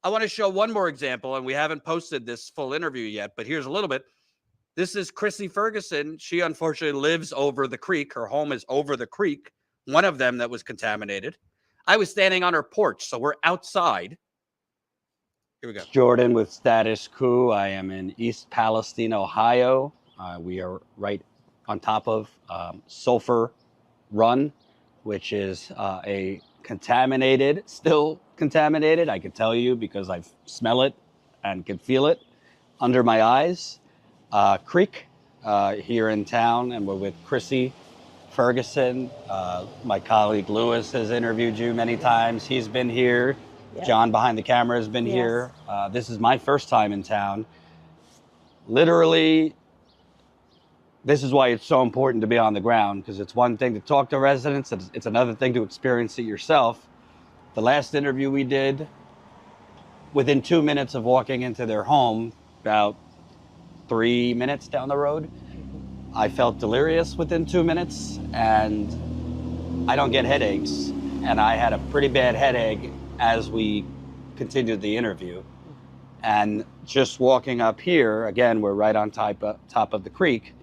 I want to show one more example, and we haven't posted this full interview yet, but here's a little bit. This is Chrissy Ferguson. She unfortunately lives over the creek. Her home is over the creek, one of them that was contaminated. I was standing on her porch, so we're outside. Here we go. Jordan with Status Coup. I am in East Palestine, Ohio. We are right on top of Sulphur Run, which is a contaminated, still contaminated, I can tell you because I smell it and can feel it under my eyes, creek here in town, and we're with Chrissy Ferguson. My colleague Lewis has interviewed you many times. He's been here. Yes. John behind the camera has been here. This is my first time in town. Literally, this is why it's so important to be on the ground, because it's one thing to talk to residents, it's another thing to experience it yourself. The last interview we did, within 2 minutes of walking into their home, about 3 minutes down the road, I felt delirious within 2 minutes, and I don't get headaches. And I had a pretty bad headache as we continued the interview. And just walking up here, again, we're right on top of the creek.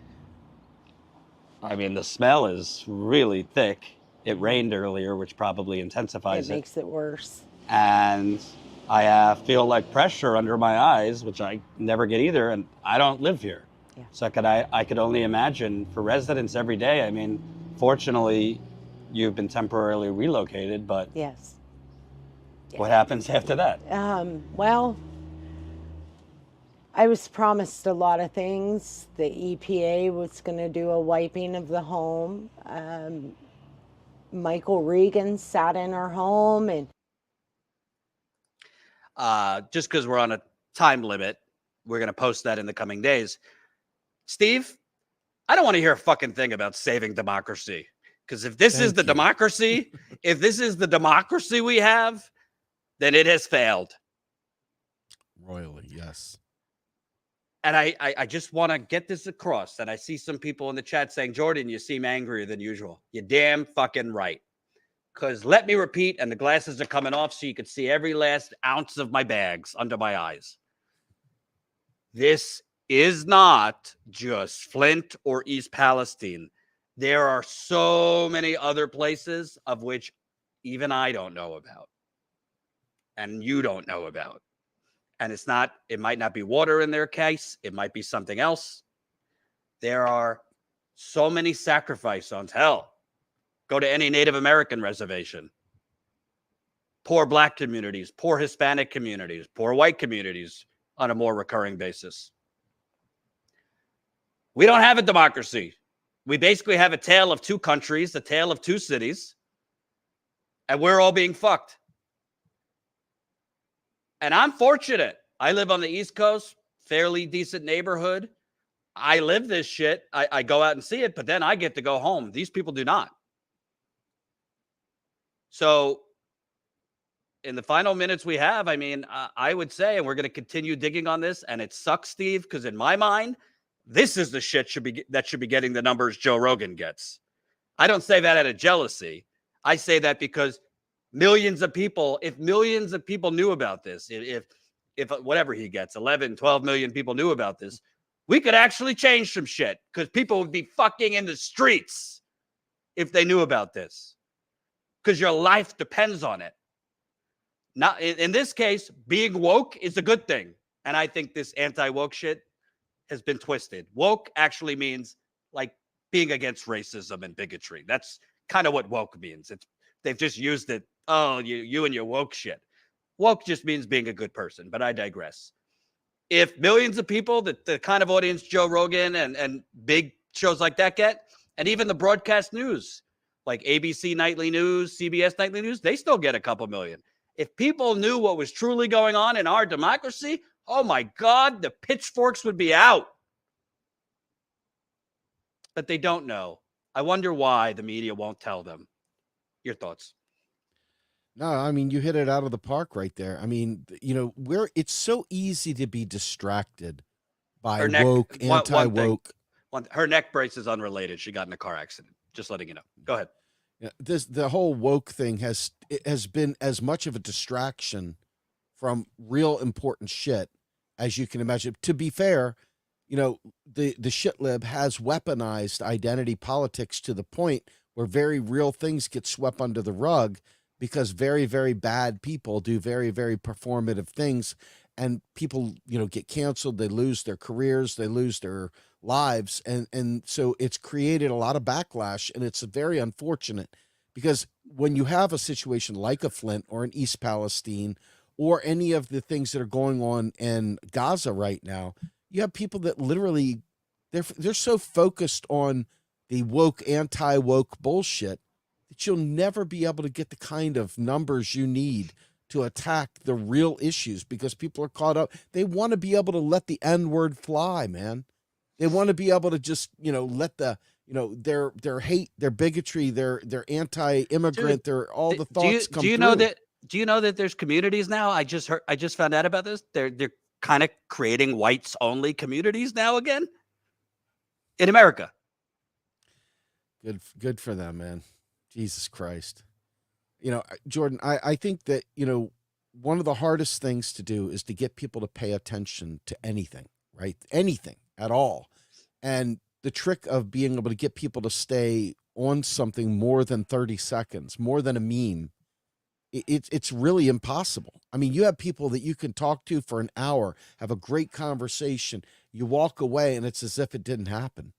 I mean, the smell is really thick. It rained earlier, which probably intensifies it. It makes it worse. And I feel like pressure under my eyes, which I never get either, and I don't live here. Yeah. So I could only imagine for residents every day. I mean, fortunately, you've been temporarily relocated, but yes. What happens after that? Well, I was promised a lot of things. The EPA was going to do a wiping of the home. Michael Regan sat in our home, and just because we're on a time limit, we're going to post that in the coming days. Steve, I don't want to hear a fucking thing about saving democracy, because if this is the democracy, if this is the democracy we have, then it has failed. Royally, yes. And I just want to get this across. And I see some people in the chat saying, Jordan, you seem angrier than usual. You're damn fucking right. Because let me repeat, and the glasses are coming off so you can see every last ounce of my bags under my eyes. This is not just Flint or East Palestine. There are so many other places of which even I don't know about. And you don't know about. And it might not be water in their case. It might be something else. There are so many sacrifice zones. Hell, go to any Native American reservation. Poor Black communities, poor Hispanic communities, poor white communities on a more recurring basis. We don't have a democracy. We basically have a tale of two countries, a tale of two cities, and we're all being fucked. And I'm fortunate. I live on the East Coast, fairly decent neighborhood. I live this shit. I go out and see it, but then I get to go home. These people do not. So in the final minutes we have, I mean, I would say, and we're going to continue digging on this, and it sucks, Steve, because in my mind, this is the shit that should be getting the numbers Joe Rogan gets. I don't say that out of jealousy. I say that because millions of people, if millions of people knew about this, if whatever he gets, 11, 12 million people knew about this, we could actually change some shit because people would be fucking in the streets if they knew about this, because your life depends on it. Not in this case, being woke is a good thing. And I think this anti-woke shit has been twisted. Woke actually means like being against racism and bigotry. That's kind of what woke means. They've just used it. Oh, you and your woke shit. Woke just means being a good person, but I digress. If millions of people, the kind of audience Joe Rogan and big shows like that get, and even the broadcast news, like ABC Nightly News, CBS Nightly News, they still get a couple million. If people knew what was truly going on in our democracy, oh my God, the pitchforks would be out. But they don't know. I wonder why the media won't tell them. Your thoughts? No, I mean, you hit it out of the park right there. I mean, you know, it's so easy to be distracted by woke, anti-woke. Her neck brace is unrelated. She got in a car accident. Just letting you know. Go ahead. Yeah, the whole woke thing has been as much of a distraction from real important shit as you can imagine. To be fair, you know, the shit lib has weaponized identity politics to the point where very real things get swept under the rug because very, very bad people do very, very performative things, and people, you know, get canceled. They lose their careers. They lose their lives. And so it's created a lot of backlash, and it's very unfortunate because when you have a situation like a Flint or an East Palestine or any of the things that are going on in Gaza right now, you have people that literally they're so focused on the woke, anti-woke bullshit that you'll never be able to get the kind of numbers you need to attack the real issues because people are caught up. They want to be able to let the N-word fly, man. They want to be able to just, you know, let the, you know, their hate, their bigotry, their anti-immigrant, their all the thoughts come through. Do you know that there's communities now? I just found out about this. They're kind of creating whites only communities now again in America. Good for them, man. Jesus Christ. You know, Jordan, I think that, you know, one of the hardest things to do is to get people to pay attention to anything, right? Anything at all. And the trick of being able to get people to stay on something more than 30 seconds, more than a meme, it's really impossible. I mean, you have people that you can talk to for an hour, have a great conversation. You walk away and it's as if it didn't happen.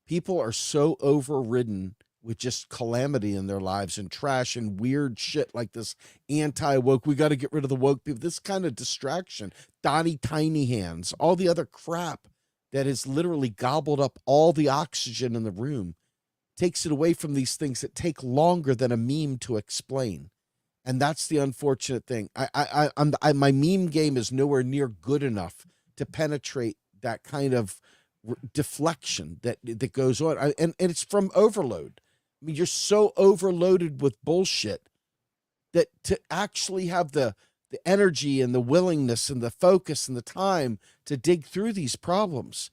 People are so overridden with just calamity in their lives and trash and weird shit like this anti-woke. We got to get rid of the woke people. This kind of distraction, Donnie Tiny Hands, all the other crap that has literally gobbled up all the oxygen in the room, takes it away from these things that take longer than a meme to explain. And that's the unfortunate thing. My meme game is nowhere near good enough to penetrate that kind of deflection that goes on. And it's from overload. I mean, you're so overloaded with bullshit that to actually have the energy and the willingness and the focus and the time to dig through these problems,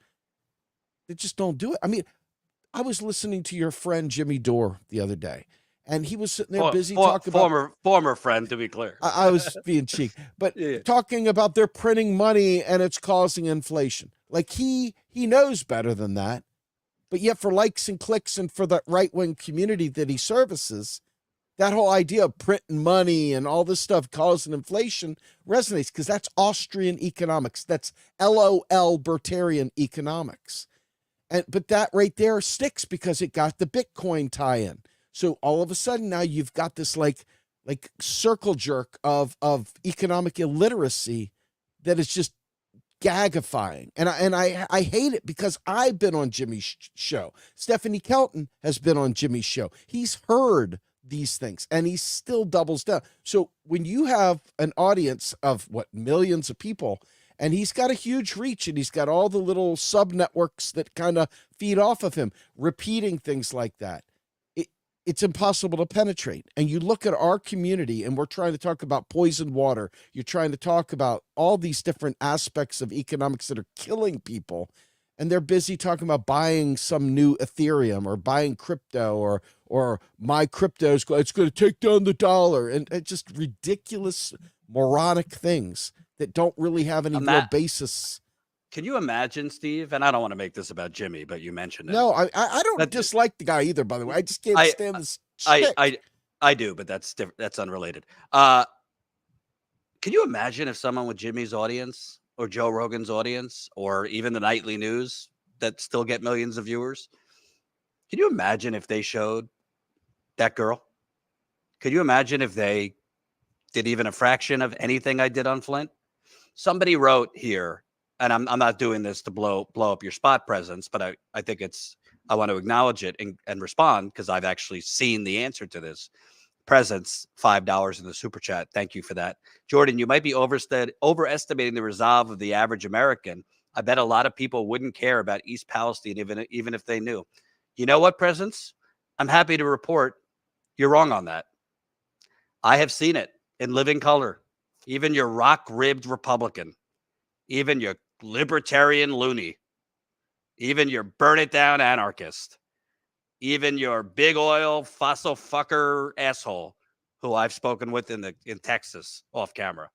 they just don't do it. I mean, I was listening to your friend Jimmy Dore the other day, and he was sitting there busy talking about former friend, to be clear. I was being cheeky, but talking about they're printing money and it's causing inflation. Like he knows better than that. But yet for likes and clicks and for the right-wing community that he services, that whole idea of printing money and all this stuff causing inflation resonates because that's Austrian economics. That's LOL Bertarian economics. But that right there sticks because it got the Bitcoin tie-in. So all of a sudden now you've got this like circle jerk of economic illiteracy that is just gagifying. And I hate it because I've been on Jimmy's show. Stephanie Kelton has been on Jimmy's show. He's heard these things, and he still doubles down. So when you have an audience of millions of people, and he's got a huge reach, and he's got all the little sub networks that kind of feed off of him, repeating things like that, it's impossible to penetrate. And you look at our community, and we're trying to talk about poisoned water. You're trying to talk about all these different aspects of economics that are killing people. And they're busy talking about buying some new Ethereum or buying crypto or my crypto's it's going to take down the dollar, and it's just ridiculous, moronic things that don't really have any real basis. Can you imagine, Steve? And I don't want to make this about Jimmy, but you mentioned it. No, I don't dislike the guy either, by the way. I just can't stand this shit. I do, but that's different. That's unrelated. Can you imagine if someone with Jimmy's audience or Joe Rogan's audience or even the nightly news that still get millions of viewers? Can you imagine if they showed that girl? Could you imagine if they did even a fraction of anything I did on Flint? Somebody wrote here, and I'm not doing this to blow up your spot presence, but I think I want to acknowledge it and respond because I've actually seen the answer to this. Presence, $5 in the super chat. Thank you for that. Jordan, you might be overestimating the resolve of the average American. I bet a lot of people wouldn't care about East Palestine even if they knew. You know what, Presence? I'm happy to report you're wrong on that. I have seen it in living color. Even your rock-ribbed Republican, even your libertarian loony, even your burn-it-down anarchist, even your big oil fossil fucker asshole who I've spoken with in Texas off camera.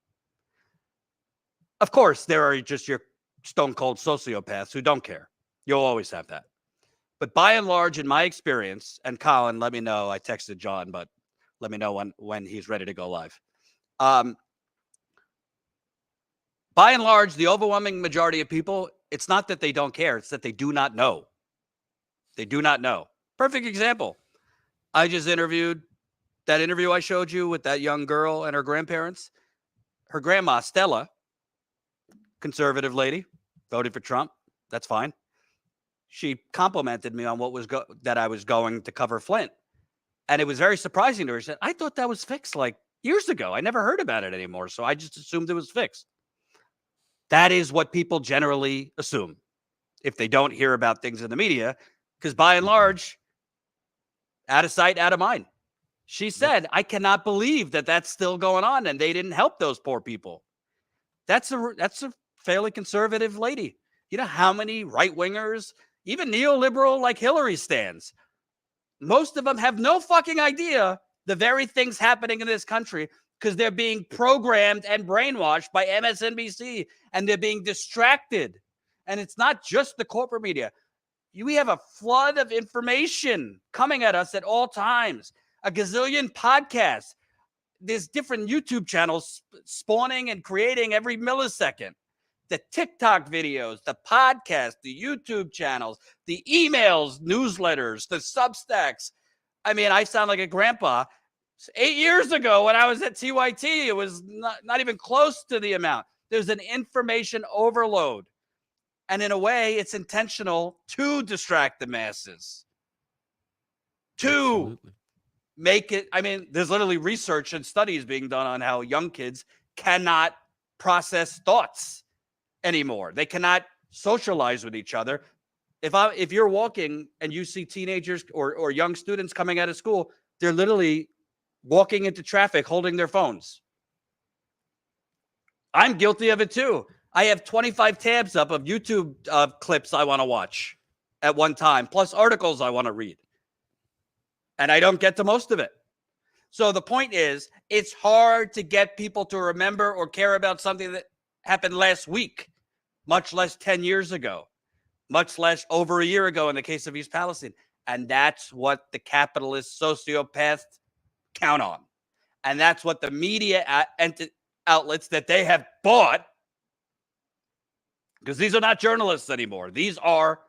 Of course, there are just your stone cold sociopaths who don't care. You'll always have that. But by and large, in my experience, and Colin, let me know. I texted John, but let me know when he's ready to go live. By and large, the overwhelming majority of people, it's not that they don't care. It's that they do not know. They do not know. Perfect example. I just interviewed that interview I showed you with that young girl and her grandparents. Her grandma, Stella, conservative lady, voted for Trump. That's fine. She complimented me on that I was going to cover Flint. And it was very surprising to her. She said, I thought that was fixed like years ago. I never heard about it anymore. So I just assumed it was fixed. That is what people generally assume if they don't hear about things in the media, because by and large, out of sight, out of mind. She said, I cannot believe that that's still going on and they didn't help those poor people. That's a fairly conservative lady. You know how many right-wingers, even neoliberal like Hillary stands, most of them have no fucking idea the very things happening in this country because they're being programmed and brainwashed by MSNBC and they're being distracted. And it's not just the corporate media. We have a flood of information coming at us at all times. A gazillion podcasts. There's different YouTube channels spawning and creating every millisecond. The TikTok videos, the podcast, the YouTube channels, the emails, newsletters, the Substacks. I mean, I sound like a grandpa. 8 years ago when I was at TYT, it was not even close to the amount. There's an information overload. And in a way, it's intentional to distract the masses. To make it, I mean, there's literally research and studies being done on how young kids cannot process thoughts anymore. They cannot socialize with each other. If you're walking and you see teenagers or young students coming out of school, they're literally walking into traffic holding their phones. I'm guilty of it too. I have 25 tabs up of YouTube clips I want to watch at one time, plus articles I want to read. And I don't get to most of it. So the point is, it's hard to get people to remember or care about something that happened last week, much less 10 years ago, much less over a year ago in the case of East Palestine. And that's what the capitalist sociopaths count on. And that's what the media outlets that they have bought, because these are not journalists anymore. These are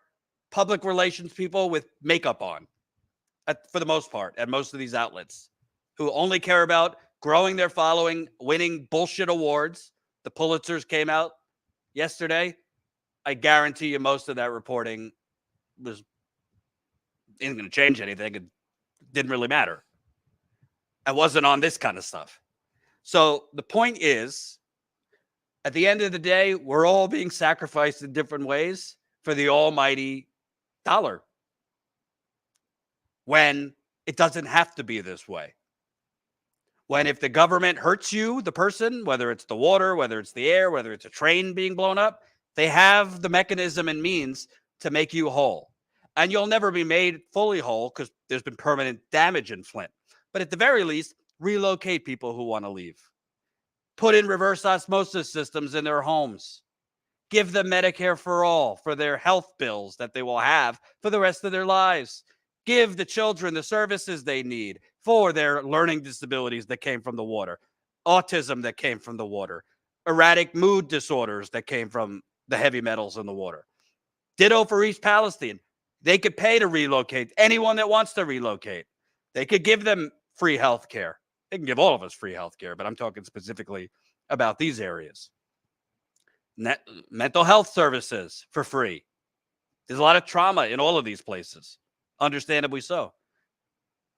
public relations people with makeup on, for the most part, at most of these outlets, who only care about growing their following, winning bullshit awards. The Pulitzers came out yesterday. I guarantee you most of that reporting isn't going to change anything. It didn't really matter. and wasn't on this kind of stuff. So the point is, at the end of the day, we're all being sacrificed in different ways for the almighty dollar, when it doesn't have to be this way. When if the government hurts you, the person, whether it's the water, whether it's the air, whether it's a train being blown up, they have the mechanism and means to make you whole. And you'll never be made fully whole because there's been permanent damage in Flint. But at the very least, relocate people who want to leave. Put in reverse osmosis systems in their homes. Give them Medicare for all for their health bills that they will have for the rest of their lives. Give the children the services they need for their learning disabilities that came from the water, autism that came from the water, erratic mood disorders that came from the heavy metals in the water. Ditto for East Palestine. They could pay to relocate anyone that wants to relocate. They could give them free health care. They can give all of us free health care, but I'm talking specifically about these areas. Mental health services for free. There's a lot of trauma in all of these places, understandably so.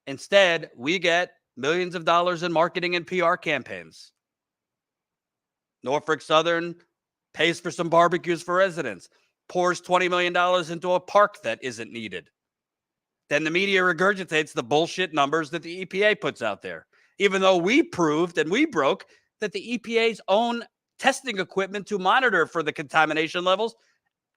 Instead, we get millions of dollars in marketing and PR campaigns. Norfolk Southern pays for some barbecues for residents, pours $20 million into a park that isn't needed. Then the media regurgitates the bullshit numbers that the EPA puts out there, even though we proved and we broke that the EPA's own testing equipment to monitor for the contamination levels,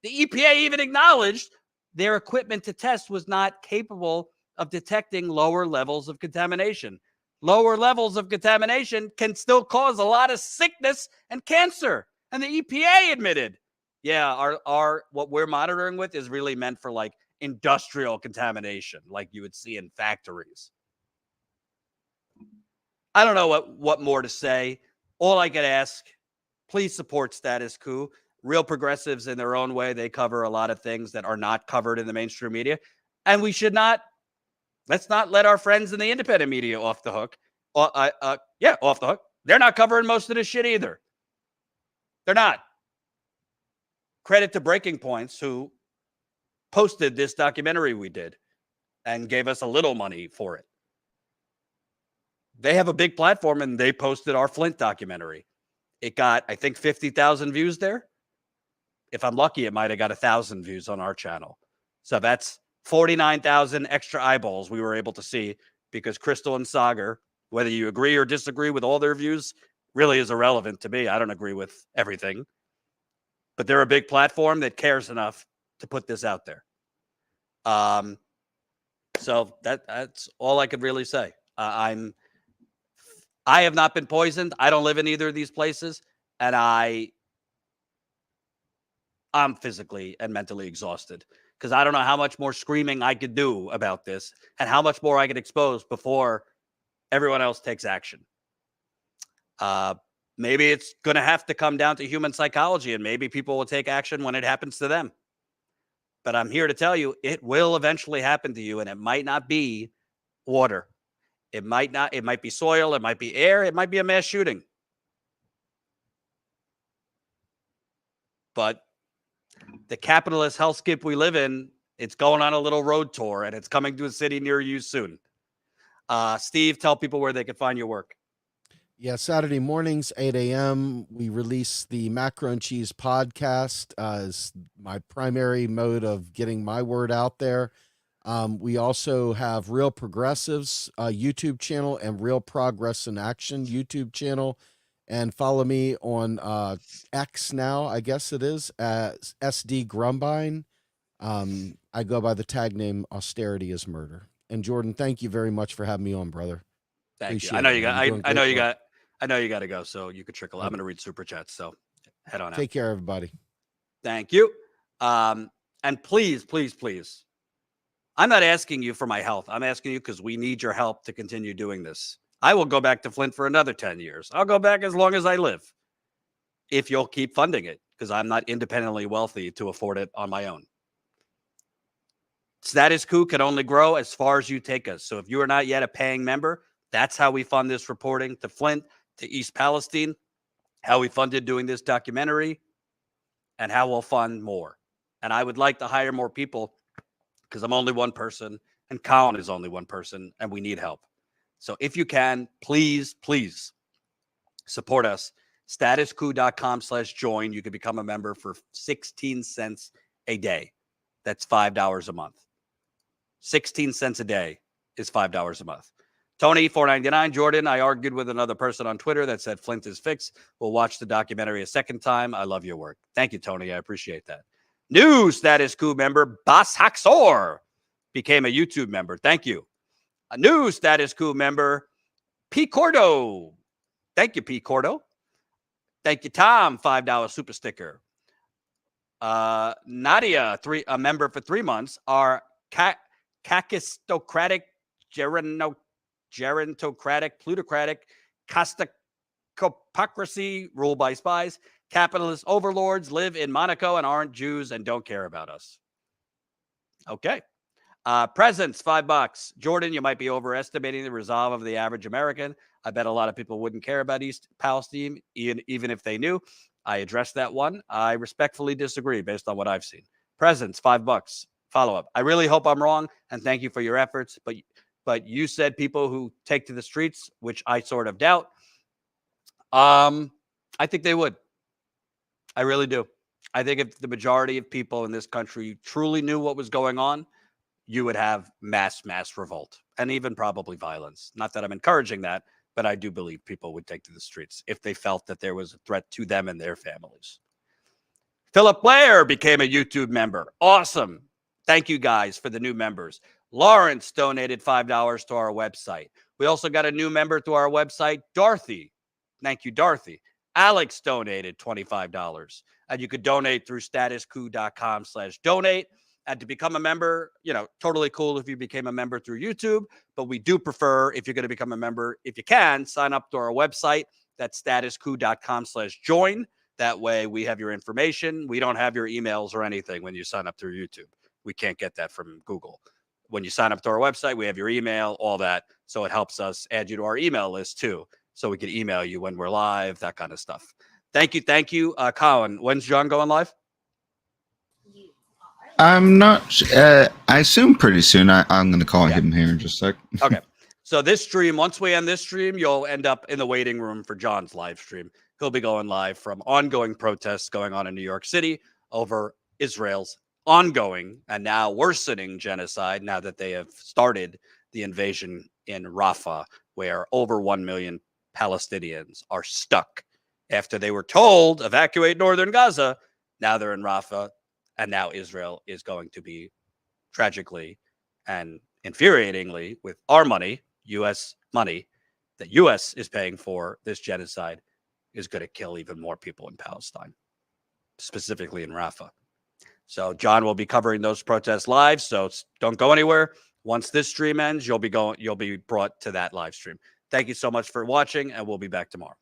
the EPA even acknowledged their equipment to test was not capable of detecting lower levels of contamination. Lower levels of contamination can still cause a lot of sickness and cancer. And the EPA admitted, yeah, our what we're monitoring with is really meant for like industrial contamination, like you would see in factories. I don't know what more to say. All I could ask, please support Status Coup. Real progressives in their own way, they cover a lot of things that are not covered in the mainstream media. And we should not, let's not let our friends in the independent media off the hook. Off the hook. They're not covering most of this shit either. They're not. Credit to Breaking Points, who posted this documentary we did and gave us a little money for it. They have a big platform and they posted our Flint documentary. It got, I think, 50,000 views there. If I'm lucky, it might have got 1,000 views on our channel. So that's 49,000 extra eyeballs we were able to see because Crystal and Sagar, whether you agree or disagree with all their views, really is irrelevant to me. I don't agree with everything. But they're a big platform that cares enough to put this out there. So that's all I could really say. I have not been poisoned. I don't live in either of these places. And I'm physically and mentally exhausted because I don't know how much more screaming I could do about this and how much more I could expose before everyone else takes action. Maybe it's going to have to come down to human psychology and maybe people will take action when it happens to them. But I'm here to tell you, it will eventually happen to you, and it might not be water. It might be soil, it might be air, it might be a mass shooting. But the capitalist hellscape we live in, it's going on a little road tour, and it's coming to a city near you soon. Steve, tell people where they can find your work. Yeah, Saturday mornings, 8 a.m., we release the Macro and Cheese podcast as my primary mode of getting my word out there. We also have Real Progressives YouTube channel and Real Progress in Action YouTube channel. And follow me on X now, I guess it is, as SD Grumbine. I go by the tag name Austerity is Murder. And Jordan, thank you very much for having me on, brother. Thank you. I know you got. I know you got to go, so you could trickle. I'm going to read super chats, so head on out. Take care, everybody. Thank you. And please, please, please. I'm not asking you for my health. I'm asking you because we need your help to continue doing this. I will go back to Flint for another 10 years. I'll go back as long as I live if you'll keep funding it because I'm not independently wealthy to afford it on my own. Status Coup can only grow as far as you take us. So if you are not yet a paying member, that's how we fund this reporting to Flint, to East Palestine, how we funded doing this documentary, and how we'll fund more. And I would like to hire more people because I'm only one person and Colin is only one person and we need help. So if you can, please, please support us. StatusCoup.com/join. You can become a member for 16 cents a day. That's $5 a month. 16 cents a day is $5 a month. Tony, $4.99. Jordan, I argued with another person on Twitter that said Flint is fixed. We'll watch the documentary a second time. I love your work. Thank you, Tony. I appreciate that. New Status Coup member, Bas Haxor, became a YouTube member. Thank you. A new Status Coup member, P. Cordo. Thank you, P. Cordo. Thank you, Tom. $5 super sticker. Nadia, a member for 3 months. Our kakistocratic, gerontocratic, plutocratic, costocopocracy, ruled by spies, capitalist overlords live in Monaco and aren't Jews and don't care about us. Okay. Presents, $5. Jordan, you might be overestimating the resolve of the average American. I bet a lot of people wouldn't care about East Palestine, even if they knew. I addressed that one. I respectfully disagree based on what I've seen. Presents, $5. Follow up. I really hope I'm wrong, and thank you for your efforts. But you said people who take to the streets, which I sort of doubt. I think they would. I really do. I think if the majority of people in this country truly knew what was going on, you would have mass revolt and even probably violence. Not that I'm encouraging that, but I do believe people would take to the streets if they felt that there was a threat to them and their families. Philip Blair became a YouTube member. Awesome. Thank you guys for the new members. Lawrence donated $5 to our website. We also got a new member to our website, Dorothy. Thank you, Dorothy. Alex donated $25. And you could donate through statuscoup.com/donate. And to become a member, totally cool if you became a member through YouTube. But we do prefer, if you're going to become a member, if you can, sign up to our website. That's statuscoup.com/join. That way we have your information. We don't have your emails or anything when you sign up through YouTube. We can't get that from Google. When you sign up to our website, we have your email, all that. So it helps us add you to our email list too. So we can email you when we're live, that kind of stuff. Thank you. Thank you. Colin, when's John going live? I'm not. I assume pretty soon. I'm going to call him here in just a sec. Okay. So this stream, once we end this stream, you'll end up in the waiting room for John's live stream. He'll be going live from ongoing protests going on in New York City over Israel's ongoing and now worsening genocide now that they have started the invasion in Rafah, where over 1 million Palestinians are stuck after they were told evacuate northern Gaza. Now they're in Rafah. And now Israel is going to be tragically and infuriatingly, with our money, U.S. money, that U.S. is paying for this genocide, is going to kill even more people in Palestine, specifically in Rafah. So John will be covering those protests live. So don't go anywhere. Once this stream ends, you'll be brought to that live stream. Thank you so much for watching, and we'll be back tomorrow.